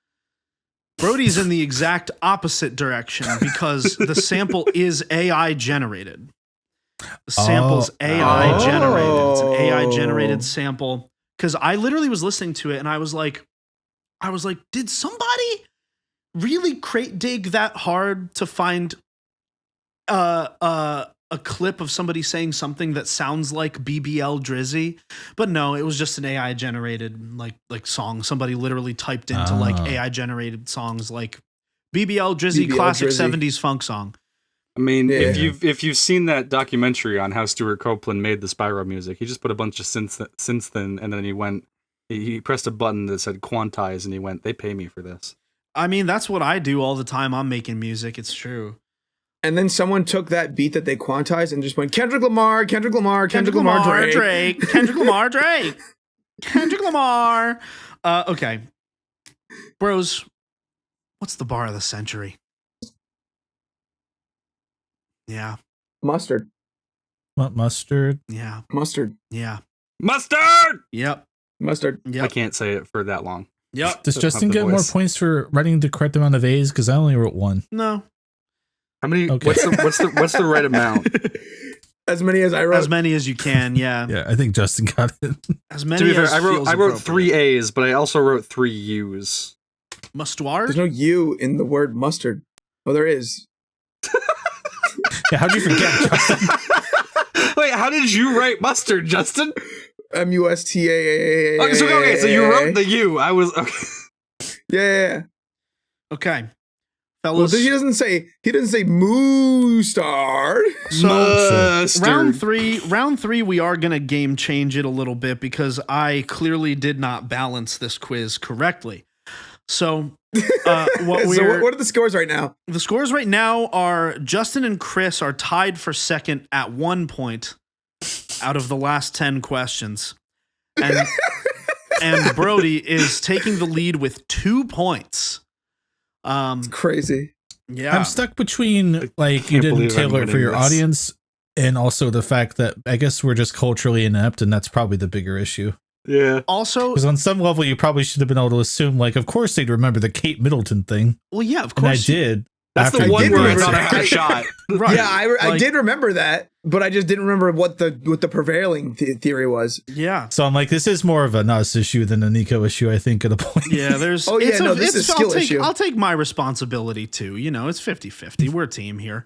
Brody's in the exact opposite direction because the sample is AI generated. The sample's AI generated. It's an AI generated sample. Because I literally was listening to it and I was like, did somebody really crate dig that hard to find a clip of somebody saying something that sounds like BBL Drizzy? But no, it was just an AI generated like song. Somebody literally typed into like AI generated songs like BBL Drizzy BBL classic Drizzy. 70s funk song. I mean, Yeah. if you've seen that documentary on how Stuart Copeland made the Spyro music, he just put a bunch of synths in, and then he pressed a button that said quantize, and he went, they pay me for this. I mean, that's what I do all the time. I'm making music. It's true. And then someone took that beat that they quantized and just went Kendrick Lamar, Drake. Kendrick Lamar, Drake. Kendrick Lamar. Okay. Bros, what's the bar of the century? Yeah. Mustard. What, mustard? Yeah. Mustard. Yeah. Mustard! Yep. Mustard. I Yep. can't say it for that long. Yep. Does That's Justin not the get more voice. points for writing the correct amount of A's? Because I only wrote 1. No. How many? Okay. What's the right amount? As many as I wrote. As many as you can. Yeah. Yeah, I think Justin got it. As many To be fair, as I feels wrote 3 appropriate. A's, but I also wrote 3 U's. Mustard? There's no U in the word mustard. Oh, there is. Yeah, how'd you forget, Justin? Wait, how did you write mustard, Justin? MUSTAA. Okay, so you wrote the U. I was okay. Yeah. Okay. Well, Fellas. he doesn't say mustard. So Mustard. round three, we are gonna game change it a little bit because I clearly did not balance this quiz correctly. So what are the scores right now? the scores right now are Justin and Chris are tied for second at 1 point out of the last 10 questions. And Brody is taking the lead with 2 points. Crazy. Yeah. I'm stuck between like you can't didn't believe I'm tailor it for winning your this. audience and also the fact that I guess we're just culturally inept and that's probably the bigger issue. Yeah. Also, Because on some level, you probably should have been able to assume, like, of course they'd remember the Kate Middleton thing. well, yeah, of And I course. did. That's after the you one gave did the where I remember thought I answer. had a shot. Right. Yeah, I Like- did remember that, but I just didn't remember what the prevailing theory was. Yeah. So I'm like, this is more of a Nas issue than a Nicco issue, I think, at a point. Yeah, there's. Oh, yeah, it's no, this is a I'll skill take, issue. I'll take my responsibility too. You know, it's 50-50. We're a team here.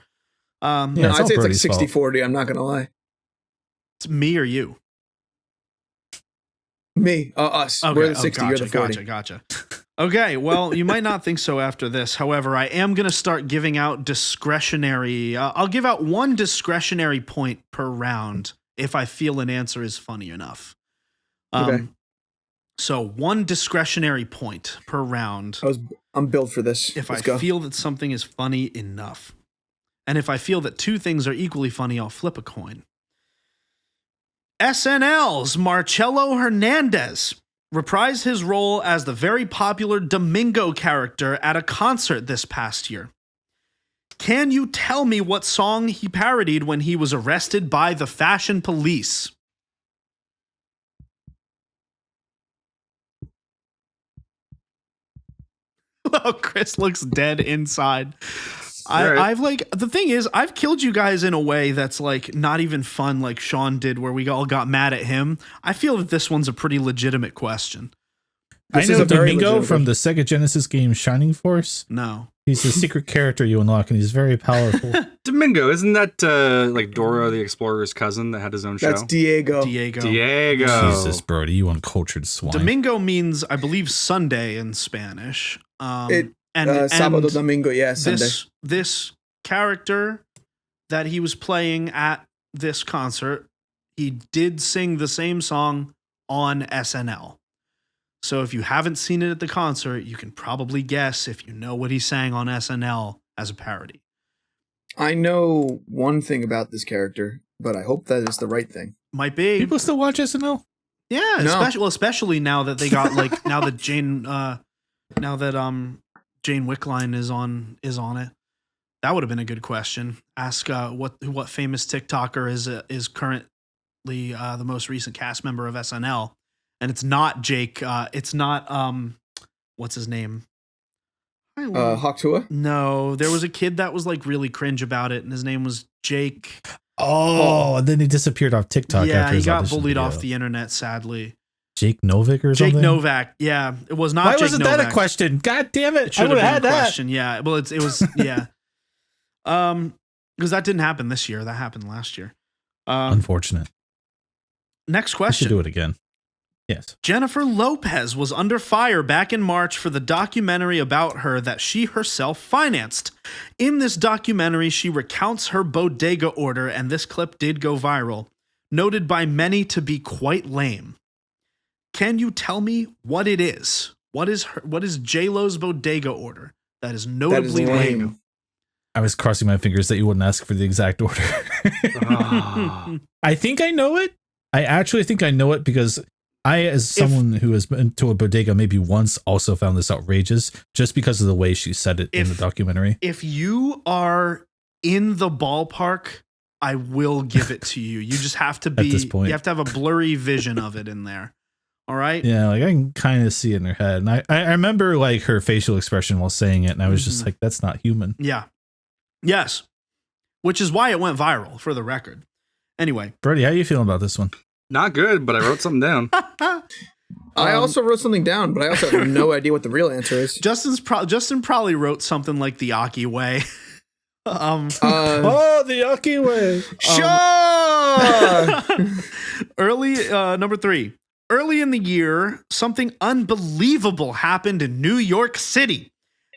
Yeah, No, it's I'd all say it's like Brody's fault. 60-40. I'm not gonna lie. It's me or you. Me, us. Okay. We're the 60. You're the 40. Gotcha. Okay. Well, you might not think so after this. However, I am going to start giving out discretionary. I'll give out 1 discretionary point per round if I feel an answer is funny enough. Okay. So 1 discretionary point per round I'm built for this. if Let's I go. feel that something is funny enough. And if I feel that 2 things are equally funny, I'll flip a coin. SNL's Marcello Hernandez reprised his role as the very popular Domingo character at a concert this past year. Can you tell me what song he parodied when he was arrested by the fashion police? Oh, Chris looks dead inside. Right. I've like, the thing is, I've killed you guys in a way that's like not even fun, like Sean did, where we all got mad at him. I feel that this one's a pretty legitimate question. I This is know a very Domingo legitimate from the Sega Genesis game Shining Force. No. He's a secret character you unlock, and he's very powerful. Domingo, isn't that like Dora the Explorer's cousin that had his own show? That's Diego. Diego. Diego. Jesus, Brody, you uncultured swine. Domingo means, I believe, Sunday in Spanish. Sábado and Domingo, yeah, Sunday. this character that he was playing at this concert, he did sing the same song on SNL. So if you haven't seen it at the concert, you can probably guess if you know what he sang on SNL as a parody. I know one thing about this character, but I hope that is the right thing. Might be. People still watch SNL? Yeah, No. especially now that they got like now that Jane Wickline is on it. That would have been a good question. Ask what famous TikToker is currently the most recent cast member of SNL, and it's not Jake. It's not what's his name? Hawktua? No, there was a kid that was like really cringe about it, and his name was Jake. Oh, and then he disappeared off TikTok. Yeah, after he his got audition bullied video. off the internet, sadly. Jake Novak or Jake something? Novak. Yeah, it was not. Why Jake wasn't Novak. that a question? God damn it! It should I would have have been had a that. question. Yeah. Well, it was yeah. Because that didn't happen this year. That happened last year. Unfortunate. Next We should question. do it again. Yes. Jennifer Lopez was under fire back in March for the documentary about her that she herself financed. In this documentary, she recounts her bodega order, and this clip did go viral, noted by many to be quite lame. Can you tell me what it is? What is J-Lo's bodega order that is That is notably lame? lame. I was crossing my fingers that you wouldn't ask for the exact order. Ah. I think I know it. I actually think I know it because I, as someone who has been to a bodega maybe once, also found this outrageous just because of the way she said it in the documentary. If you are in the ballpark, I will give it to you. You just have to be, At this point. you have to have a blurry vision of it in there. All right. Yeah, like I can kind of see it in her head. And I remember like her facial expression while saying it, and I was just like, that's not human. Yeah. Yes. Which is why it went viral, for the record. Anyway. Brody, how you feeling about this one? Not good, but I wrote something down. I also wrote something down, but I also have no idea what the real answer is. Justin probably wrote something like the Aki way. Oh, the yucky way. Sure. Number 3. Early in the year, something unbelievable happened in New York City.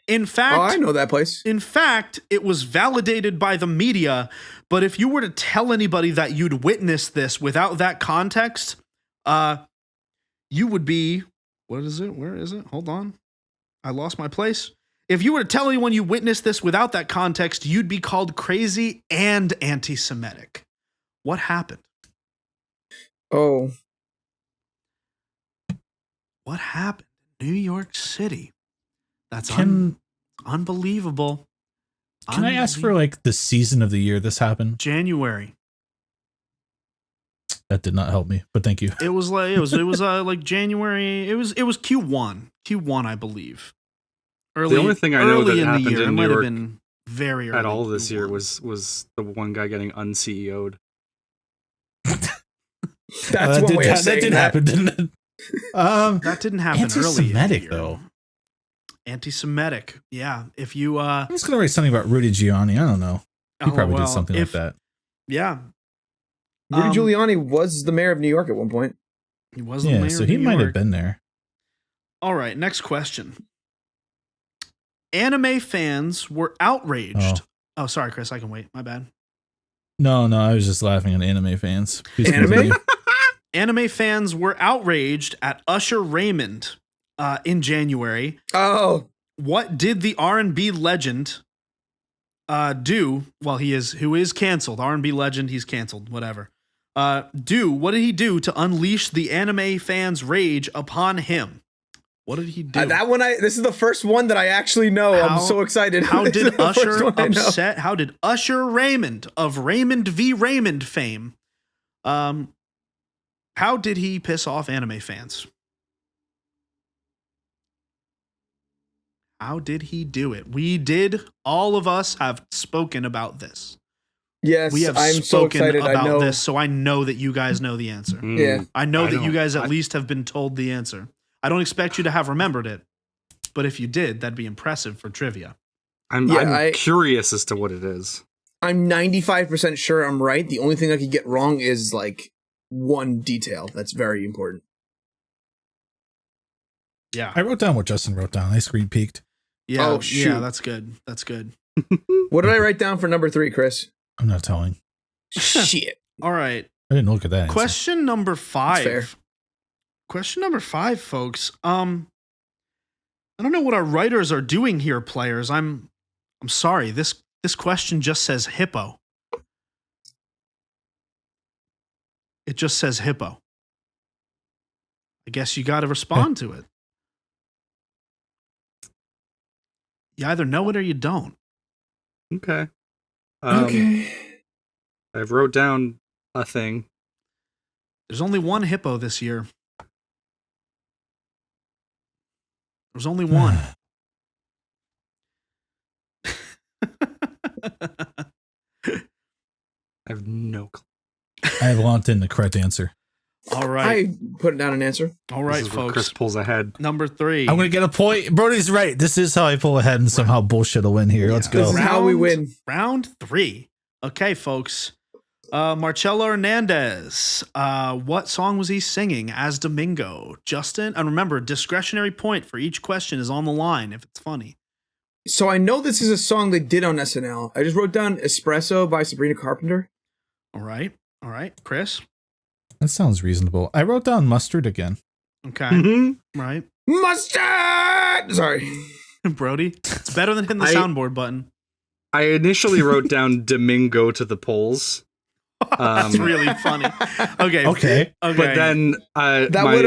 In fact, I know that place. In fact, it was validated by the media, but if you were to tell anybody that you'd witnessed this without that context, you would be, what is it? Where is it? Hold on. I lost my place. If you were to tell anyone you witnessed this without that context, you'd be called crazy and anti-Semitic. What happened? Oh, What happened in New York City? That's Can unbelievable. Can I ask for like the season of the year this happened? January. That did not help me, but thank you. It was like like January. It was Q1, I believe. The only thing I know that happened it in might New have York been very early at all this year Q1. was the one guy getting un-CEO'd. That's one way of that saying did that. happen, didn't it? That didn't happen early. Anti-Semitic, though. Anti-Semitic, yeah. If you I'm just gonna write something about Rudy Giuliani. I don't know. He probably did something like that. Yeah, Rudy Giuliani was the mayor of New York at one point. he was the mayor. So of he New might have York. been there. All right, next question. Anime fans were outraged. Oh, sorry, Chris. I can wait. My bad. No, I was just laughing at anime fans. Please Anime? continue. Anime fans were outraged at Usher Raymond in January. Oh, What did the R&B legend do? Well, who is canceled. R&B legend, he's canceled. Whatever. What did he do to unleash the anime fans' rage upon him? What did he do? this is the first one that I actually know. I'm so excited. How This is did the first Usher one I know. upset? How did Usher Raymond of Raymond v. Raymond fame? How did he piss off anime fans? How did he do it? All of us have spoken about this. Yes, We have I'm so spoken excited. I about know. this, so I know that you guys know the answer. Yeah. I know that you don't- guys at least have been told the answer. I don't expect you to have remembered it, but if you did, that'd be impressive for trivia. I'm curious as to what it is. I'm 95% sure I'm right. The only thing I could get wrong is like one detail that's very important. Yeah. I wrote down what Justin wrote down. I screen peeked. Yeah. Oh, Yeah, shoot. that's good. That's good. What did I write down for number 3, Chris? I'm not telling. Shit. All right. I didn't look at that. answer. Question number That's fair. 5. Question number 5, folks. I don't know what our writers are doing here, players. I'm sorry. This question just says hippo. It just says hippo. I guess you got to respond to it. You either know it or you don't. Okay. Okay. I wrote down a thing. There's only one hippo this year. There's only one. I have no clue. I have locked in the correct answer. All right. I put down an answer. All right, This is where folks. Chris pulls ahead. Number 3. I'm gonna get a point. Brody's right. This is how I pull ahead and somehow bullshit will win here. Let's Yeah. go. This is how we win. Round 3. Okay, folks. Marcelo Hernandez. What song was he singing as Domingo? Justin, and remember, discretionary point for each question is on the line if it's funny. So I know this is a song they did on SNL. I just wrote down Espresso by Sabrina Carpenter. All right. Chris? That sounds reasonable. I wrote down mustard again. Okay. Mhm. Right. Mustard! Sorry. Brody? It's better than hitting the I- soundboard button. I initially wrote down Domingo to the polls, That's really funny. Okay. Okay. Okay. but then That would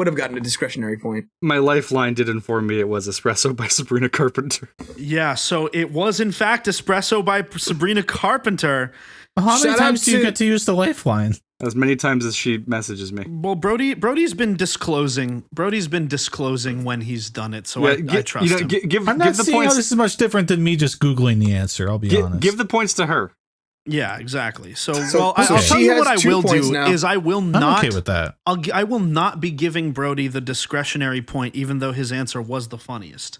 have gotten a discretionary point. my lifeline did inform me it was Espresso by Sabrina Carpenter. Yeah, so it was in fact Espresso by Sabrina Carpenter. How many Shout out times do you to- get to use the lifeline? As many times as she messages me. Well, Brody's been disclosing when he's done it, so I trust him. Give I'm not the seeing how points. this is much different than me just Googling the answer. I'll be honest. Give the points to her. Yeah, exactly. So So I'll tell she you has what I 2 will points do now. is I will I'm not okay with that. I will not be giving Brody the discretionary point, even though his answer was the funniest.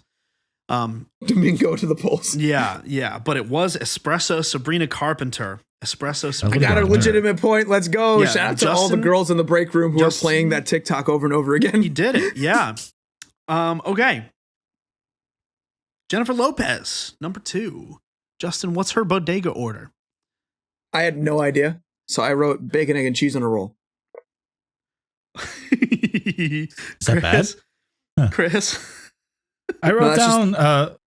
Domingo to the polls. Yeah, but it was Espresso Sabrina Carpenter. Espresso I Sabrina. got a Yeah. legitimate point. Let's go. Yeah, Shout out to all the Justin- girls in the break room who Justin- are playing that TikTok over and over He again. did it. Yeah. Okay. Jennifer Lopez, number 2. Justin, what's her bodega order? I had no idea. So I wrote bacon, egg, and cheese on a roll. Is that bad? Huh. Chris? I wrote that's just- down.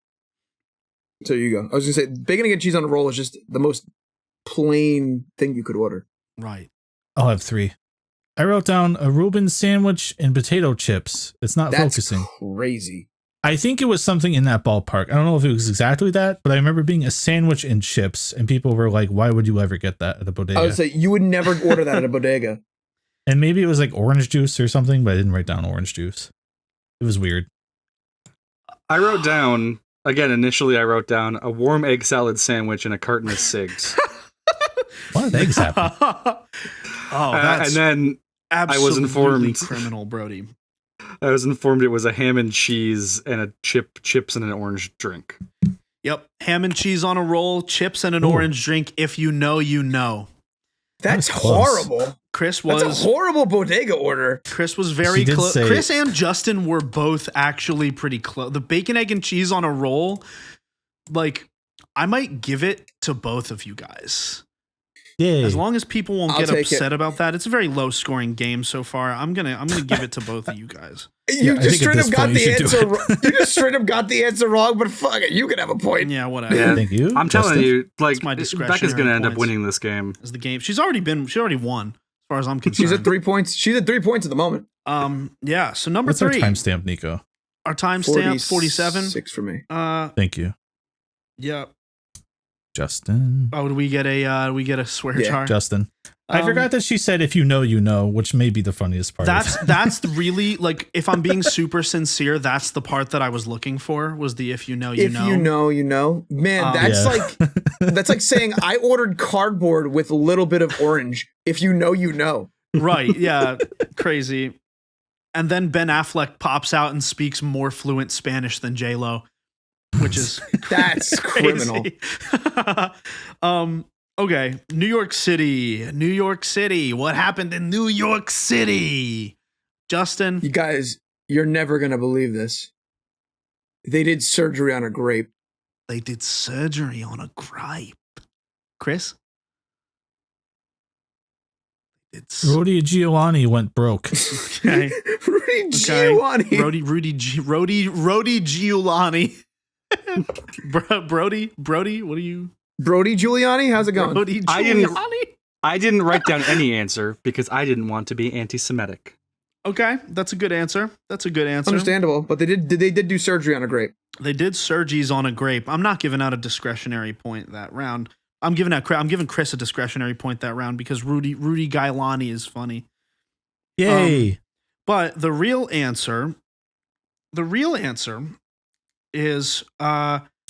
So you go. I was going to say bacon, egg, and cheese on a roll is just the most plain thing you could order. Right. I'll have 3. I wrote down a Reuben sandwich and potato chips. It's not That's focusing. crazy. I think it was something in that ballpark. I don't know if it was exactly that, but I remember being a sandwich and chips, and people were like, "Why would you ever get that at a bodega?" I would say you would never order that at a bodega. And maybe it was like orange juice or something, but I didn't write down orange juice. It was weird. I wrote down initially I wrote down a warm egg salad sandwich and a carton of cigs. What eggs happen? That's and then I was informed criminal, Brody. I was informed it was a ham and cheese and a chips and an orange drink. Yep, ham and cheese on a roll, chips and an orange drink. If you know, you know. That's That was close. horrible. Chris That's was a horrible bodega order. Chris was very She did close. say- Chris and Justin were both actually pretty close. The bacon, egg, and cheese on a roll, like I might give it to both of you guys. Yay. As long as people won't I'll get take upset about that. It's a very low scoring game so far. I'm gonna give it to both of you guys. You I just think at straight this up got point you the should do answer. it. You just straight up got the answer wrong, but fuck it, you can have a point. Yeah, whatever. Yeah. Thank you. I'm telling Justin. you, like It's my Becca's discretionary gonna end up points. winning this game. As the game, she already won, as far as I'm concerned. She's at 3 points. She's at 3 points at the moment. Yeah. So number What's our 3, timestamp, Nico? our timestamp 47. 6 for me. Thank you, Yeah. Justin. Oh, do we get a swear Yeah, jar? Justin. I forgot that she said, "If you know, you know," which may be the funniest part. That's really, like, if I'm being super sincere, that's the part that I was looking for, was the if you know, you If know. you know, you know. Man, that's Yeah. that's like saying I ordered cardboard with a little bit of orange. If you know, you know. Right. Yeah. Crazy. And then Ben Affleck pops out and speaks more fluent Spanish than J-Lo, which is That's criminal. criminal. Okay. New York City. What happened in New York City? Justin? You guys, you're never gonna believe this. They did surgery on a grape. They did surgery on a grape. Chris? It's Rudy Giuliani went broke. okay. Rudy Giuliani. Rody Giuliani. Brody, what are you? Brody Giuliani, how's it going? Brody I didn't- Giuliani? I didn't write down any answer because I didn't want to be anti-Semitic. Okay, that's a good answer. Understandable, but they did do surgery on a grape. They did surgeries on a grape. I'm not giving out a discretionary point that round. I'm giving Chris a discretionary point that round because Rudy Giuliani is funny. Yay. But the real answer is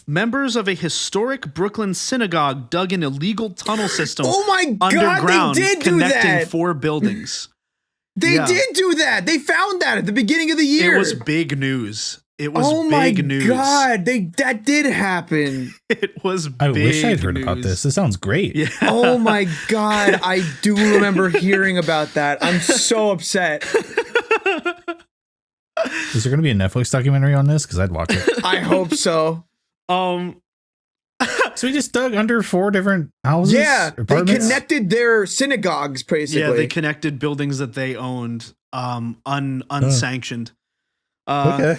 members of a historic Brooklyn synagogue dug an illegal tunnel system Oh my underground God, they did do connecting that. 4 buildings. They Yeah. did do that. They found that at the beginning of the year. It was big news. It was oh my big news. God, that did happen. It was big I wish I'd heard about news. this. This sounds great. Yeah. Oh my God, I do remember hearing about that. I'm so upset. Is there going to be a Netflix documentary on this? Because I'd watch it. I hope so. So we just dug under 4 different houses? Yeah, they Apartments? connected their synagogues basically. Yeah, they connected buildings that they owned unsanctioned. Okay.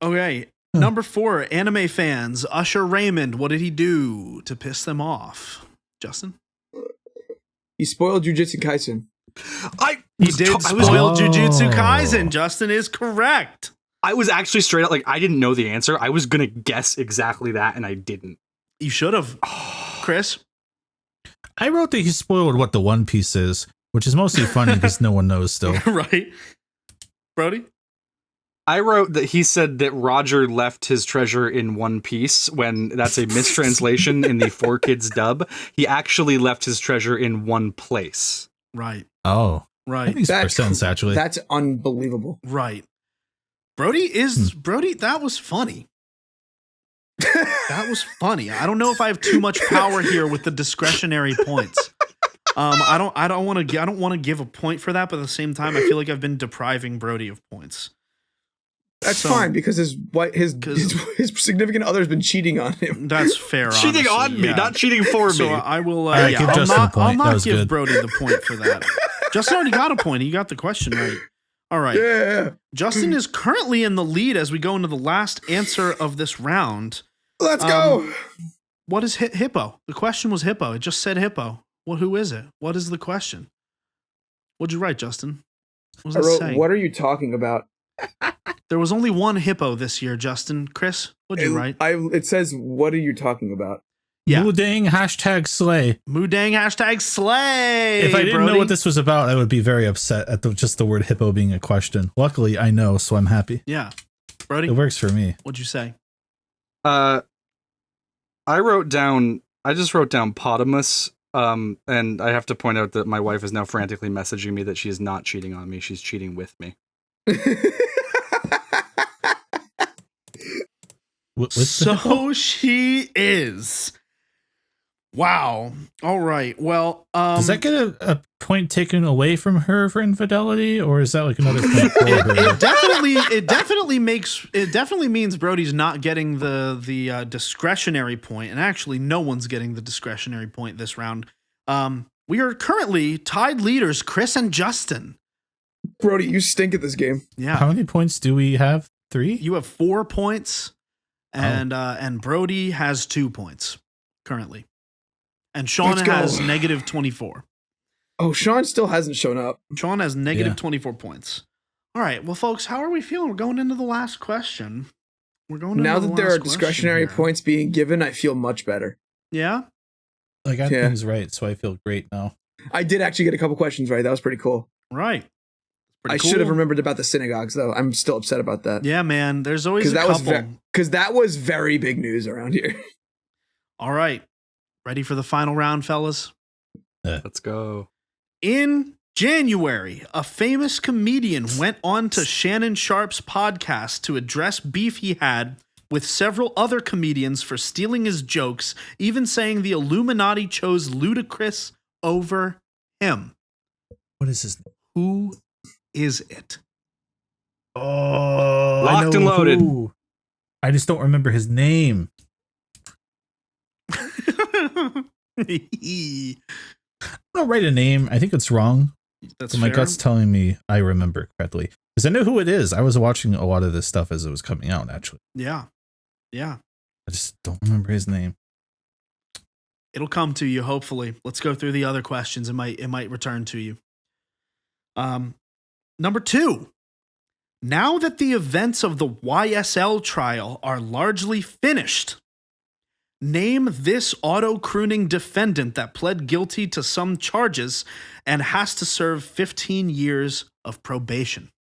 Okay. Number 4, anime fans. Usher Raymond, what did he do to piss them off? Justin? He spoiled Jujutsu Kaisen. He did spoil Jujutsu Kaisen. Justin is correct. I was actually straight up like I didn't know the answer. I was gonna guess exactly that, and I didn't. You should have. Chris? I wrote that he spoiled what the One Piece is, which is mostly funny because no one knows still. Right. Brody? I wrote that he said that Roger left his treasure in one piece when that's a mistranslation in the 4Kids dub. He actually left his treasure in one place. Right. Oh. That Right. makes more sense, actually. That's unbelievable. Right. Brody, that was funny. That was funny. I don't know if I have too much power here with the discretionary points. I don't want to give a point for that, but at the same time, I feel like I've been depriving Brody of points. That's So- fine because his significant other's been cheating on him. That's fair. Cheating honestly, on me, yeah. not cheating for So me. I will. right, give I'll Justin a not, point. I'll That not was give good. Brody the point for that. Justin already got a point. He got the question right. All right. Yeah. Justin is currently in the lead as we go into the last answer of this round. Let's go. What is hippo? The question was hippo. It just said hippo. Who is it? What is the question? What'd you write, Justin? What I does it wrote, say? what are you talking about? There was only one hippo this year, Justin. Chris, what'd you write? It says, what are you talking about? Yeah. Moodang #slay. Moodang #slay. If I didn't Brody. know what this was about, I would be very upset at just the word hippo being a question. Luckily, I know, so I'm happy. Yeah. Brody, It works for me. what'd you say? I just wrote down Potamus. And I have to point out that my wife is now frantically messaging me that she is not cheating on me. She's cheating with me. So she is. Wow. All right. Well, does that get a point taken away from her for infidelity, or is that like another point for her? it definitely means Brody's not getting the discretionary point, and actually no one's getting the discretionary point this round. We are currently tied leaders, Chris and Justin. Brody, you stink at this game. Yeah. How many points do we have? 3? You have 4 points, and Brody has 2 points currently, and Sean Let's go. has -24. Oh, Sean still hasn't shown up. Sean has -24 points. All right, well, folks, how are we feeling? We're going into the last question. Now that there are discretionary points. points being given, I feel much better. Yeah. I got Yeah. things right, so I feel great now. I did actually get a couple questions right. That was pretty cool. Right. I should have remembered about the synagogues, though. I'm still upset about that. Yeah, man. There's always a That couple. because that was very big news around here. All right. Ready for the final round, fellas? Let's go. In January, a famous comedian went on to Shannon Sharp's podcast to address beef he had with several other comedians for stealing his jokes, even saying the Illuminati chose Ludacris over him. What is his name? Who is it? Oh, Locked and loaded. Who. I just don't remember his name. I'll write a name. I think it's wrong. That's But my fair. gut's telling me I remember correctly. Because I know who it is. I was watching a lot of this stuff as it was coming out, actually. Yeah. Yeah. I just don't remember his name. It'll come to you, hopefully. Let's go through the other questions. It might return to you. Number 2. Now that the events of the YSL trial are largely finished, name this auto-crooning defendant that pled guilty to some charges and has to serve 15 years of probation.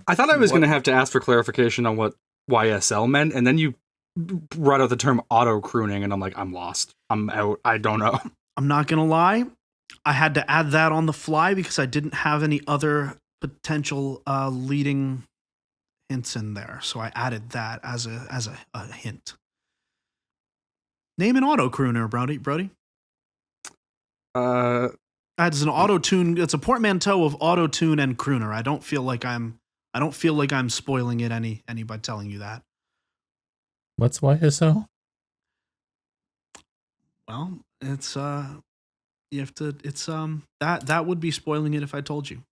I thought I was going to have to ask for clarification on what YSL meant, and then you brought out the term auto-crooning, and I'm like, I'm lost. I'm out. I don't know. I'm not going to lie. I had to add that on the fly because I didn't have any other potential leading hints in there. So I added that as a hint. Name an auto-crooner, Brody. It's an auto-tune. It's a portmanteau of auto-tune and crooner. I don't feel like I'm spoiling it any by telling you that. What's YSL? Well, it's you have to. It's that would be spoiling it if I told you.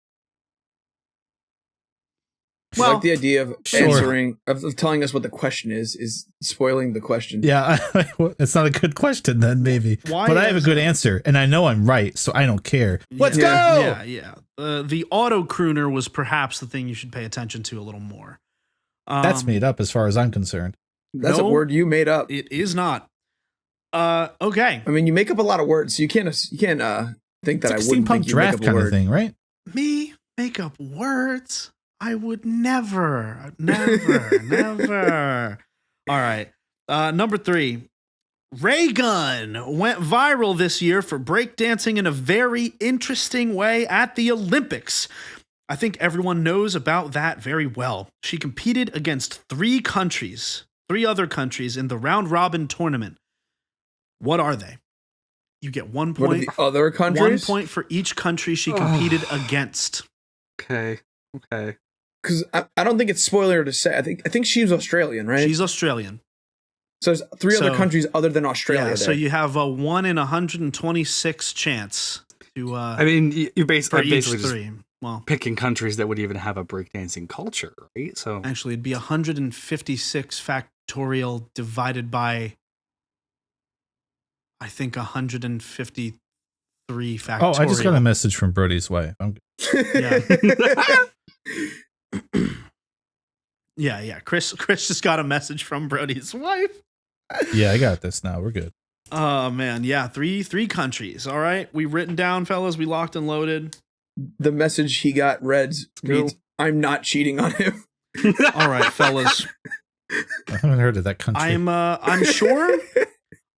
I like the idea of sure. answering, of telling us what the question is spoiling the question. Yeah, it's not a good question then, maybe. But I have a good answer, and I know I'm right, so I don't care. Let's go! Yeah. The auto-crooner was perhaps the thing you should pay attention to a little more. That's made up as far as I'm concerned. That's a word you made up. It is not. Okay. I mean, you make up a lot of words, so you can't think that It's like I wouldn't steampunk think you make draft up a kind of word. thing, right? Me make up words? I would never. All right. Number 3. Ray Gunn went viral this year for breakdancing in a very interesting way at the Olympics. I think everyone knows about that very well. She competed against 3 other countries in the round-robin tournament. What are they? You get 1 point. What are the other countries? 1 point for each country she competed against. Okay. Because I don't think it's spoiler to say. I think she's Australian, right? She's Australian. So there's 3 other countries other than Australia. Yeah, so you have a 1 in 126 chance to. I mean, you're basically each just 3. Well, picking countries that would even have a breakdancing culture, right? So actually, it'd be 156 factorial divided by, I think, 153 factorial. Oh, I just got a message from Brody's wife. I'm good. Yeah. Yeah. Chris just got a message from Brody's wife. Yeah, I got this now. We're good. Oh man, yeah, three countries. All right, we written down, fellas. We locked and loaded. The message he got reads, "I'm not cheating on him." All right, fellas. I haven't heard of that country.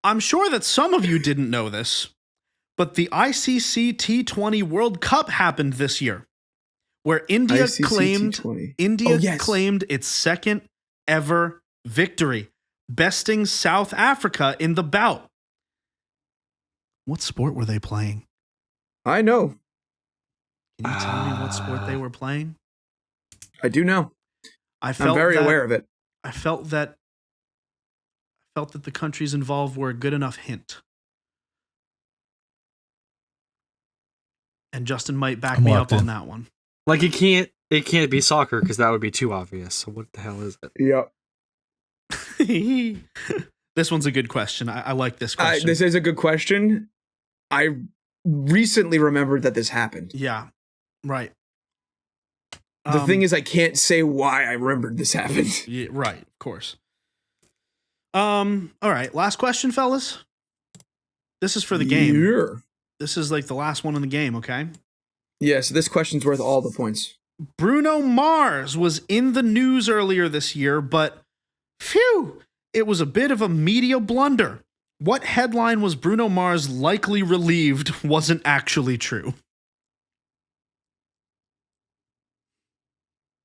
I'm sure that some of you didn't know this, but the ICC T20 World Cup happened this year, where India ICC claimed T20. claimed its second ever victory, besting South Africa in the bout. What sport were they playing? I know. Can you tell me what sport they were playing? I do know. I'm very aware of it. I felt that the countries involved were a good enough hint. And Justin might back me up on that one. Like it can't be soccer because that would be too obvious. So what the hell is it? Yep. This one's a good question. I like this question. This is a good question. I recently remembered that this happened. Yeah, right. The thing is, I can't say why I remembered this happened. Yeah, right, of course. All right, last question, fellas. This is for the game. Yeah. This is like the last one in the game, okay? Yeah, so this question's worth all the points. Bruno Mars was in the news earlier this year, but phew, it was a bit of a media blunder. What headline was Bruno Mars likely relieved wasn't actually true?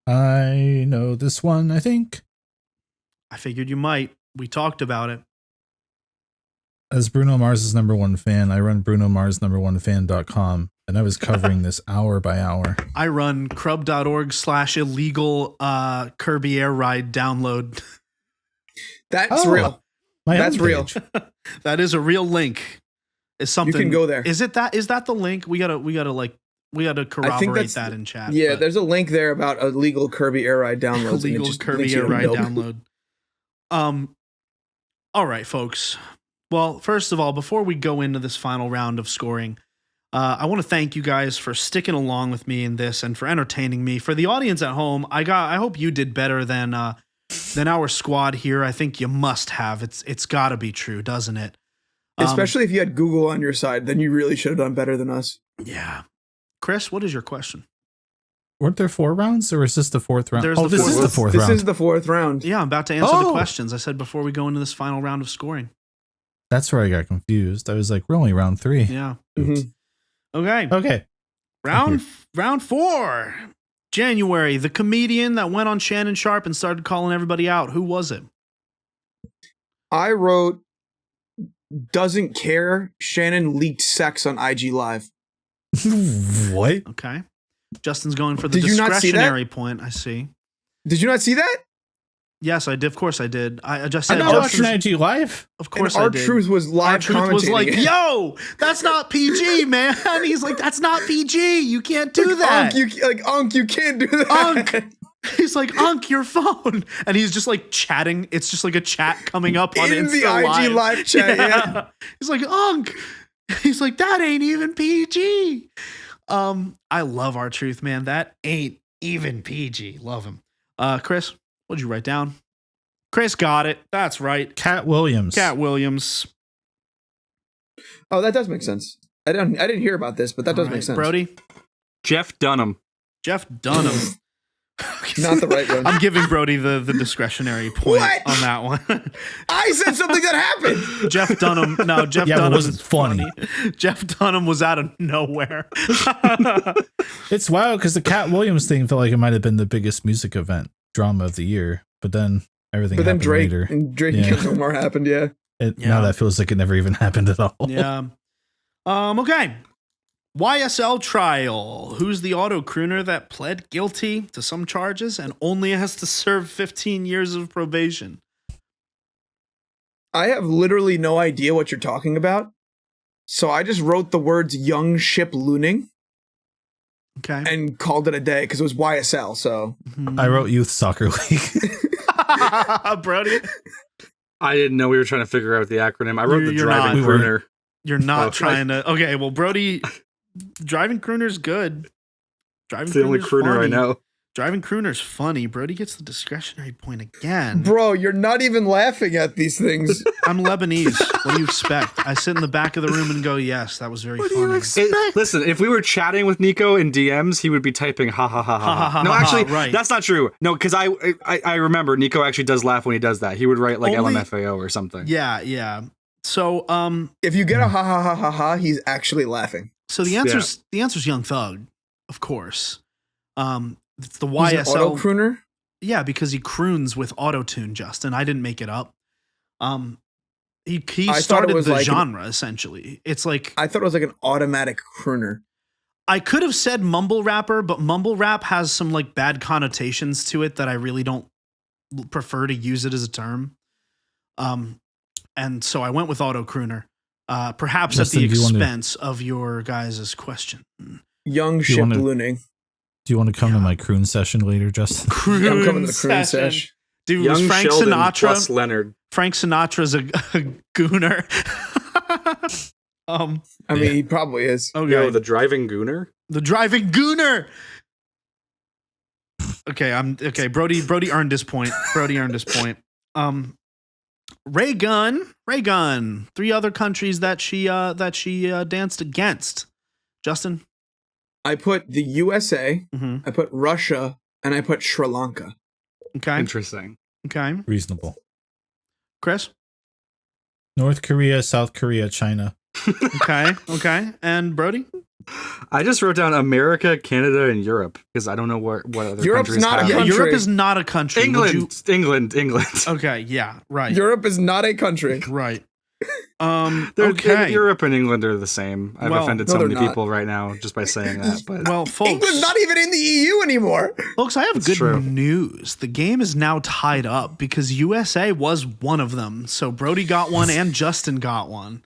I know this one, I think. I figured you might. We talked about it. As Bruno Mars' number one fan, I run BrunoMars#1fan.com, and I was covering this hour by hour. I run crub.org/illegal Kirby Air Ride download. That's real. That's real. That is a real link. Is something you can go there. Is that the link? We gotta corroberate that in chat. Yeah, there's a link there about illegal Kirby Air Ride downloads. Illegal Kirby Air Ride download. All right, folks. Well, first of all, before we go into this final round of scoring, I want to thank you guys for sticking along with me in this and for entertaining me. For the audience at home, I hope you did better than our squad here. I think you must have. It's got to be true, doesn't it? Especially if you had Google on your side, then you really should have done better than us. Yeah. Chris, what is your question? Weren't there 4 rounds, or is this the 4th round? This is the fourth round. This is the 4th round. Yeah, I'm about to answer the questions I said before we go into this final round of scoring. That's where I got confused. I was like, we're only round 3. Yeah. Mm-hmm. Okay. Round 4. January, the comedian that went on Shannon Sharp and started calling everybody out. Who was it? I wrote, doesn't care. Shannon leaked sex on IG Live. What? Okay. Justin's going for the Did you not see discretionary point. I see. Did you not see that? Yes, I did. Of course I did. I just said I'm not watching IG Live. Of course and I did. R-Truth was live R-Truth was like, commentating. yo, that's not PG, man. He's like, that's not PG. You can't do that. Unc, you can't do that. Unc. He's like, Unc, your phone. And he's just like chatting. It's just like a chat coming up on in Insta the IG live chat. Yeah. He's like, Unc. He's like, that ain't even PG. I love R-Truth, man. That ain't even PG. Love him. Chris, what'd you write down? Chris got it. That's right. Cat Williams. Oh, that does make sense. I didn't hear about this, but that does make sense. Brody? Jeff Dunham. Not the right one. I'm giving Brody the discretionary point on that one. I said something that happened. Jeff Dunham. No, Jeff Dunham wasn't funny. Jeff Dunham was out of nowhere. It's wild because the Cat Williams thing felt like it might have been the biggest music event drama of the year, but then everything. But then Drake later. And Drake and Kendrick Lamar happened. Yeah. Now that feels like it never even happened at all. Yeah. Okay. YSL trial. Who's the auto crooner that pled guilty to some charges and only has to serve 15 years of probation? I have literally no idea what you're talking about. So I just wrote the words young ship looning. Okay. And called it a day because it was YSL. So I wrote Youth Soccer League. Brody? I didn't know we were trying to figure out the acronym. I wrote the driving crooner. You're not trying to. Okay, well, Brody, driving crooner's good. It's the only crooner I know. Driving crooner's funny. Brody gets the discretionary point again. Bro, you're not even laughing at these things. I'm Lebanese. What do you expect? I sit in the back of the room and go, yes, that was very funny. Listen, if we were chatting with Nicco in DMs, he would be typing ha ha ha ha. No, actually, right. That's not true. No, because I remember Nicco actually does laugh when he does that. He would write like Only- LMFAO or something. Yeah. So, If you get a ha ha ha ha ha, he's actually laughing. so the answer's Young Thug, of course. It's the He's an YSL auto crooner. Yeah, because he croons with autotune, Justin. I didn't make it up. He I thought started it was the like genre, essentially. It's like, I thought it was like an automatic crooner. I could have said mumble rapper, but mumble rap has some like bad connotations to it that I really don't prefer to use it as a term. And so I went with auto crooner, perhaps Justin, at the expense of your guys' question. Young ship ballooning. Do you want to come to my croon session later, Justin? Yeah, I'm coming to the croon sesh. Dude, Young was Frank Sheldon Sinatra plus Leonard. Frank Sinatra's a gooner. I mean, he probably is. Okay. Yo, the driving gooner. The driving gooner. Okay. Brody earned his point. Ray Gun. 3 other countries that she danced against. Justin. I put the USA, Mm-hmm. I put Russia, and I put Sri Lanka. Okay. Interesting. Okay. Reasonable. Chris. North Korea, South Korea, China. Okay. And Brody. I just wrote down America, Canada, and Europe because I don't know what other Europe's countries not a have. country. Europe is not a country. England. Okay. Yeah. Right. Europe is not a country. Right. Europe and England are the same. I've offended so they're many not. people right now just by saying that. But Well, folks. England's not even in the EU anymore. Folks, I have That's good true. news. The game is now tied up because USA was one of them. So Brody got one and Justin got one.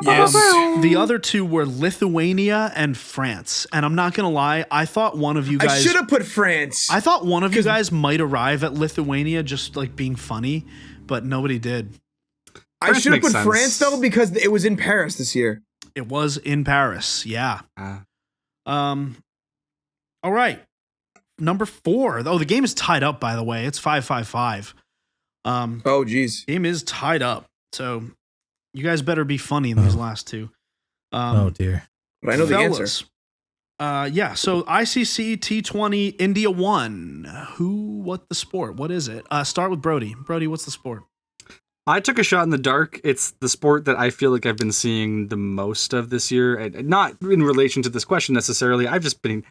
Yes. The other 2 were Lithuania and France. And I'm not going to lie, I thought one of you I guys should have put France. I thought one of you guys might arrive at Lithuania just like being funny, but nobody did. I France should have makes put sense. France though because it was in Paris this year. It was in Paris. Yeah. Ah. All right. Number 4. Oh, the game is tied up, by the way. It's 5-5-5. Oh geez. Game is tied up. So you guys better be funny in these last 2. Oh dear. But I know the answer. Yeah. So ICC T20 India 1. What the sport? What is it? Start with Brody. Brody, what's the sport? I took a shot in the dark. It's the sport that I feel like I've been seeing the most of this year. And not in relation to this question necessarily. I've just been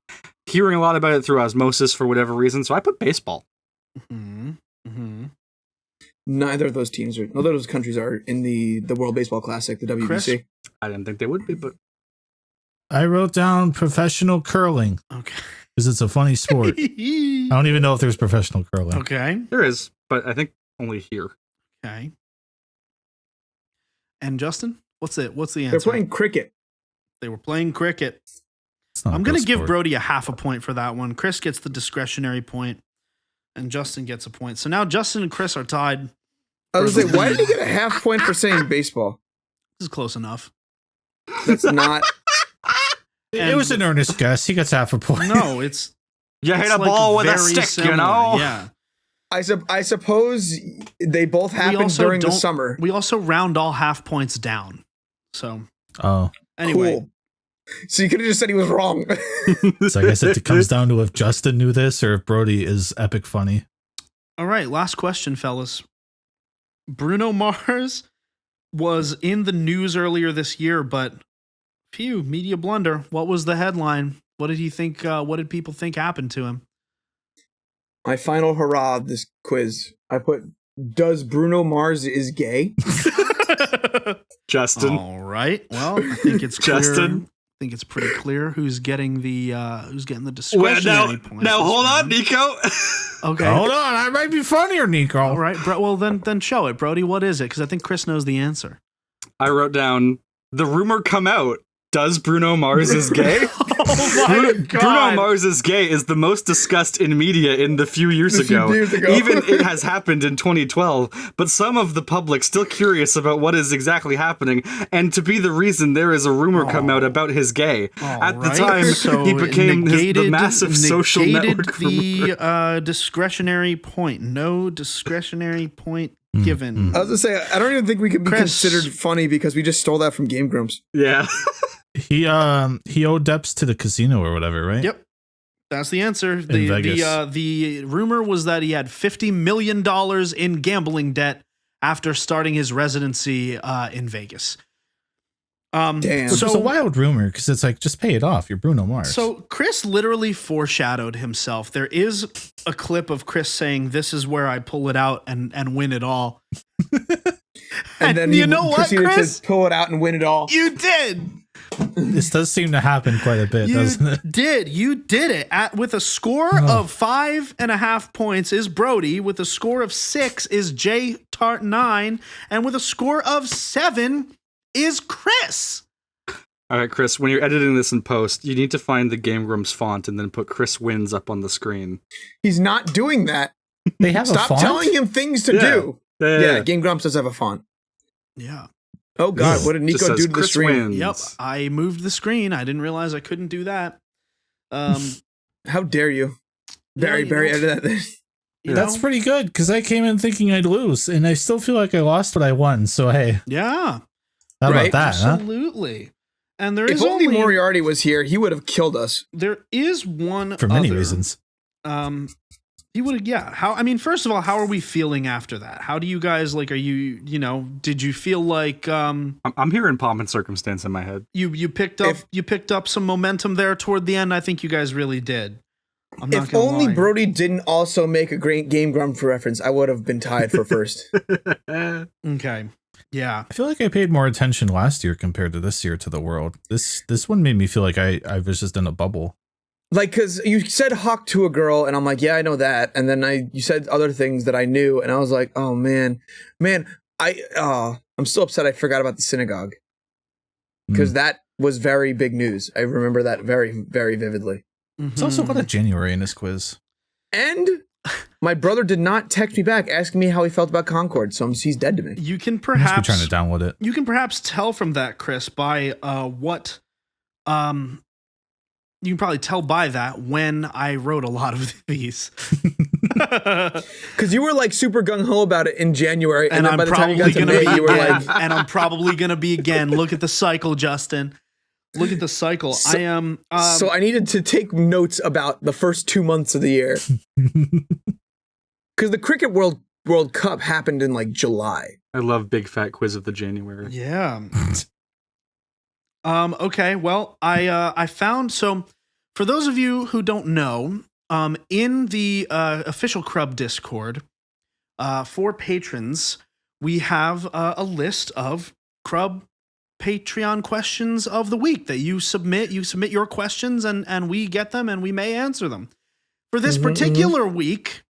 hearing a lot about it through osmosis for whatever reason. So I put baseball. Neither of those countries are in the World Baseball Classic, the WBC. Chris? I didn't think they would be, but I wrote down professional curling Okay. because it's a funny sport. I don't even know if there's professional curling. Okay. there is. But I think only here. Okay. And Justin, what's the answer? They're playing cricket. They were playing cricket. It's not I'm a going real to give sport. Brody a half a point for that one. Chris gets the discretionary point, and Justin gets a point. So now Justin and Chris are tied. I was like, why did he get a half point for saying baseball? This is close enough. That's not. It was an earnest guess. He gets half a point. No, it's You hit it's a like ball with a very stick, similar. you know? Yeah. I suppose they both happened also during the don't- summer. We also round all half points down. So Oh, anyway, Cool. So you could have just said he was wrong. so I guess it comes down to if Justin knew this or if Brody is epic funny. all right. Last question, fellas. Bruno Mars was in the news earlier this year, but media blunder. What was the headline? What did he think? What did people think happened to him? My final hurrah of this quiz. I put, does Bruno Mars is gay? Justin. All right. Well, I think it's clear. Justin. I think it's pretty clear who's getting the discretionary point. Now this hold on, round. Nicco. Okay. Hold on, I might be funnier, Nicco. All right, well then show it, Brody. What is it? Because I think Chris knows the answer. I wrote down the rumor come out. Does Bruno Mars is gay? Oh my Bruno God. Mars is gay is the most discussed in media in the few years ago. Even it has happened in 2012, but some of the public still curious about what is exactly happening, and to be the reason there is a rumor come out about his gay. At the time, he became the massive social network. The discretionary point. No discretionary point given. I was gonna say, I don't even think we can be Chris. considered funny because we just stole that from Game Grumps. Yeah. He owed debts to the casino or whatever, right? Yep. That's the answer. Vegas. The rumor was that he had $50 million in gambling debt after starting his residency in Vegas. Damn. Which was a wild rumor because it's like, just pay it off. You're Bruno Mars. So Chris literally foreshadowed himself. There is a clip of Chris saying, "This is where I pull it out and win it all." And then you know what, proceeded Chris? to pull it out and win it all. You did. This does seem to happen quite a bit, doesn't it? You did it. With a score of 5.5 points is Brody. With a score of 6 is J Tart 9, and with a score of 7 is Chris. All right, Chris, when you're editing this in post, you need to find the Game Grumps font and then put Chris wins up on the screen. He's not doing that. They have a Stop font? telling him things to Yeah. do. Yeah. Yeah, Game Grumps does have a font. Yeah. Oh God, what did Just Nicco says do to the Chris stream? wins. Yep. I moved the screen. I didn't realize I couldn't do that. How dare you? Barry, you Barry, know- edit that. That's pretty good because I came in thinking I'd lose, and I still feel like I lost, but I won. So hey, Yeah. how Right? about that, huh? Absolutely. And there If is only Moriarty was here, he would have killed us. There is one For many other. reasons. He would have, yeah. How, I mean, first of all, how are we feeling after that? How do you guys, like, are you, did you feel like I'm hearing pomp and circumstance in my head. you picked up some momentum there toward the end? I think you guys really did. I'm not If gonna only lie. Brody didn't also make a great Game Grump reference, I would have been tied for first. Okay. Yeah. I feel like I paid more attention last year compared to this year to the world. This one made me feel like I was just in a bubble. Like, because you said hawk to a girl, and I'm like, yeah, I know that. And then you said other things that I knew, and I was like, oh man, I'm still upset I forgot about the synagogue. Because that was very big news. I remember that very, very vividly. It's also a lot of January in this quiz. And my brother did not text me back asking me how he felt about Concord, so he's dead to me. You can I must be perhaps trying to download it. you can perhaps tell from that, Chris, by what you can probably tell by that when I wrote a lot of these. Because you were like super gung-ho about it in January, and then I'm by the time you probably got to gonna May, be you were again, like, and I'm probably gonna be again. Look at the cycle, Justin. Look at the cycle. So- I am. so I needed to take notes about the first 2 months of the year. Because the Cricket World Cup happened in like July. I love big fat quiz of the January. Yeah. Okay. Well, I found, so for those of you who don't know, in the official Crub Discord, for patrons, we have a list of Crub Patreon questions of the week that you submit. You submit your questions, and we get them, and we may answer them. For this particular week,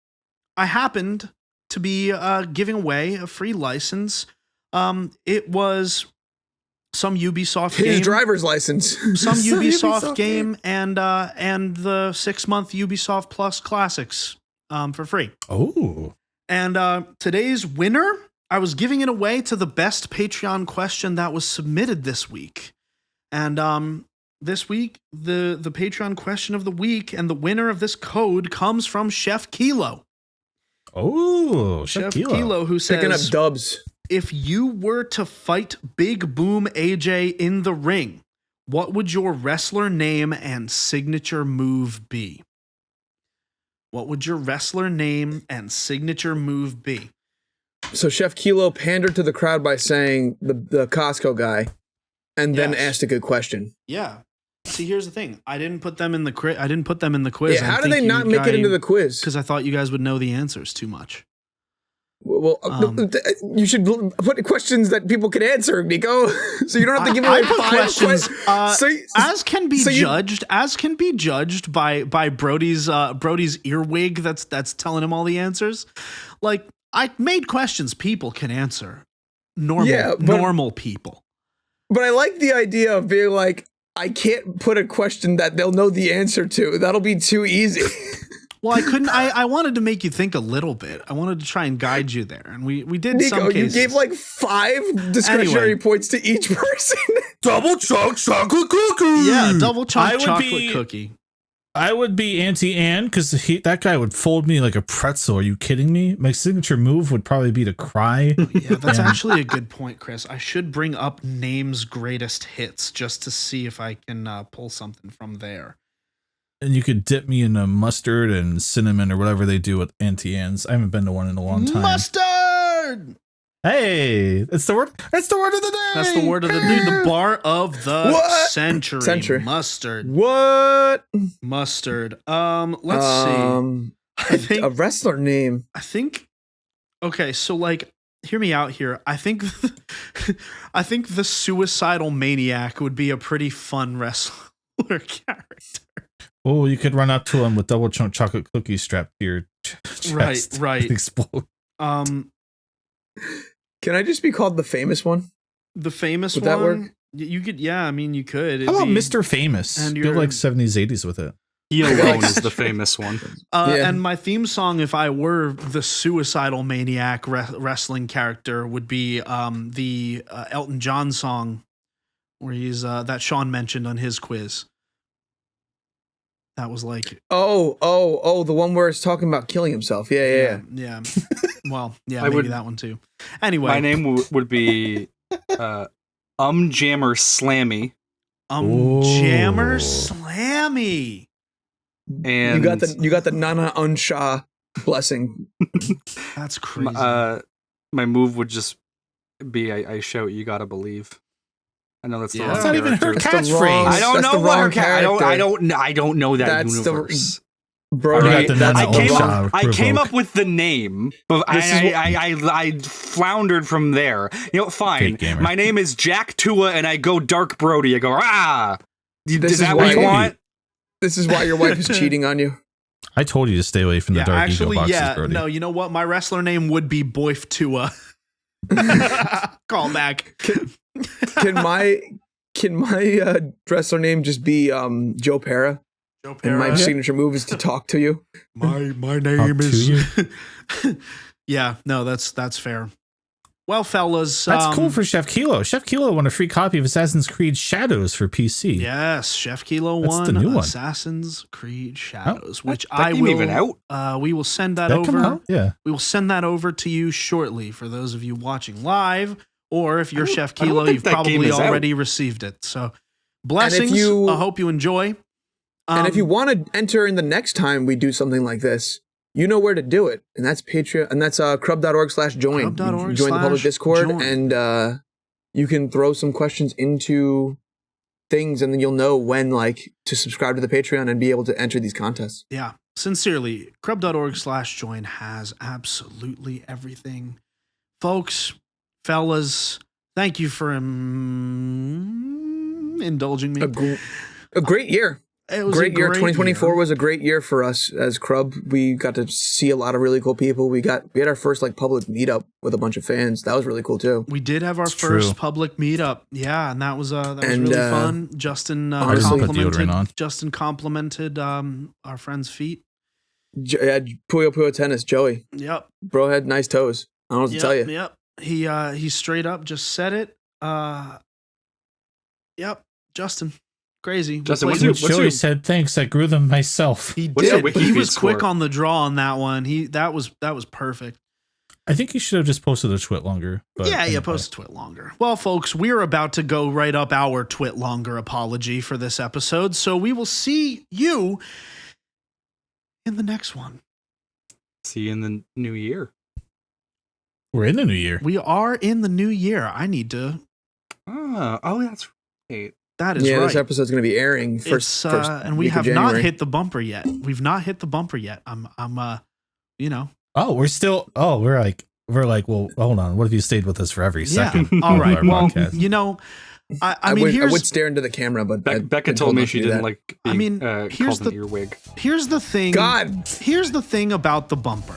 I happened to be giving away a free license. It was some Ubisoft His game, driver's license. some Some Ubisoft Ubisoft game, and the 6-month Ubisoft Plus Classics for free. Oh. And today's winner, I was giving it away to the best Patreon question that was submitted this week. And this week, the Patreon question of the week and the winner of this code comes from Chef Kilo. Oh, Chef Kilo. Kilo, who Picking up says, dubs. if you were to fight Big Boom AJ in the ring, what would your wrestler name and signature move be? What would your wrestler name and signature move be? So Chef Kilo pandered to the crowd by saying the Costco guy, and then Yes. asked a good question. Yeah. See, here's the thing. I didn't put them in the quiz. Yeah, how did they not make it into the quiz? Because I thought you guys would know the answers too much. Well, you should put questions that people can answer, Nicco. So you don't have to give away I put 5 questions as can be you- judged by Brody's earwig that's telling him all the answers. Like, I made questions people can answer. Normal people. But I like the idea of being like, I can't put a question that they'll know the answer to. That'll be too easy. Well, I couldn't. I wanted to make you think a little bit. I wanted to try and guide you there, and we did Nicco, some cases. you gave like 5 discretionary points to each person. Double chocolate cookie. Yeah, double chocolate cookie. I would be Auntie Anne because that guy would fold me like a pretzel. Are you kidding me? My signature move would probably be to cry. Yeah, that's actually a good point, Chris. I should bring up Name's greatest hits just to see if I can pull something from there. And you could dip me in a mustard and cinnamon or whatever they do with Auntie Anne's. I haven't been to one in a long time. Mustard! Hey, it's the word. It's the word of the day. That's the word of the day. The bar of the century. Mustard. What? Mustard. Let's see. I think a wrestler name. I think. Okay, so like, hear me out here. I think the suicidal maniac would be a pretty fun wrestler character. Oh, you could run up to him with double chocolate cookies strapped to your chest. Right. And explode. Can I just be called the famous one? The famous Would one? that work? You could, yeah, I mean, you could. How about Mr. Famous? And You're like 70s, 80s with it. He alone is the famous one. And my theme song, if I were the suicidal maniac wrestling character, would be the Elton John song where he's that Sean mentioned on his quiz. That was like the one where it's talking about killing himself. Yeah. Well, yeah, maybe that one too. Anyway, my name would be Jammer Slammy. Jammer Slammy. And you got the Nana Unshaw blessing. That's crazy. My move would just be I shout you gotta believe. I know that's the wrong That's not even her character. catchphrase. I don't know what her character. I don't know that That's universe. Bro, I came up with the name, but I floundered from there. You know, fine. My name is Jack Tua, and I go Dark Brody. I go Is that what you want? This is why your wife is cheating on you. I told you to stay away from the dark ego boxes, Brody. No, you know what? My wrestler name would be Boyf Tua. Call back. Can my wrestler name just be Joe Pera? Joe Pera. And my signature move is to talk to you. My name is. Yeah, no, that's fair. Well, fellas, that's cool for Chef Kilo. Chef Kilo won a free copy of Assassin's Creed Shadows for PC. Yes, Chef Kilo won the new one. Assassin's Creed Shadows, which that will even out. We will send that over. over. Yeah, we will send that over to you shortly for those of you watching live, or if you're Chef Kilo, you've probably already received it. So, blessings. I hope you enjoy. And if you want to enter in the next time we do something like this, you know where to do it, and that's Patreon, and that's crub.org/join. Join the public Discord, and you can throw some questions into things, and then you'll know when to subscribe to the Patreon and be able to enter these contests. Yeah, sincerely, crub.org/join has absolutely everything, folks, fellas. Thank you for indulging me. A great year. It was great year. 2024 was a great year for us as Crub. We got to see a lot of really cool people. We had our first public meetup with a bunch of fans. That was really cool too. We did have our first public meetup. Yeah, and that was really fun. Justin complimented our friend's feet. Puyo Puyo Tennis, Joey. Yep. Bro had nice toes. I don't know what to tell you. Yep. He straight up just said it. Yep. Justin. Crazy. Justin, Joey said thanks. I grew them myself. He did. He was quick on the draw on that one. That was perfect. I think he should have just posted a twit longer. But yeah, post a twit longer. Well, folks, we're about to go right up our twit longer apology for this episode, so we will see you in the next one. See you in the new year. We're in the new year. We are in the new year. I need to. Oh, that's right. That is right. This episode's going to be airing first and we have not hit the bumper yet. We've not hit the bumper yet. I'm Oh, we're still. Oh, we're like. Well, hold on. What if you stayed with us for every second? All right. Well, podcast? I would stare into the camera, but Becca told me she didn't like. Here's the earwig. Here's the thing. God. Here's the thing about the bumper.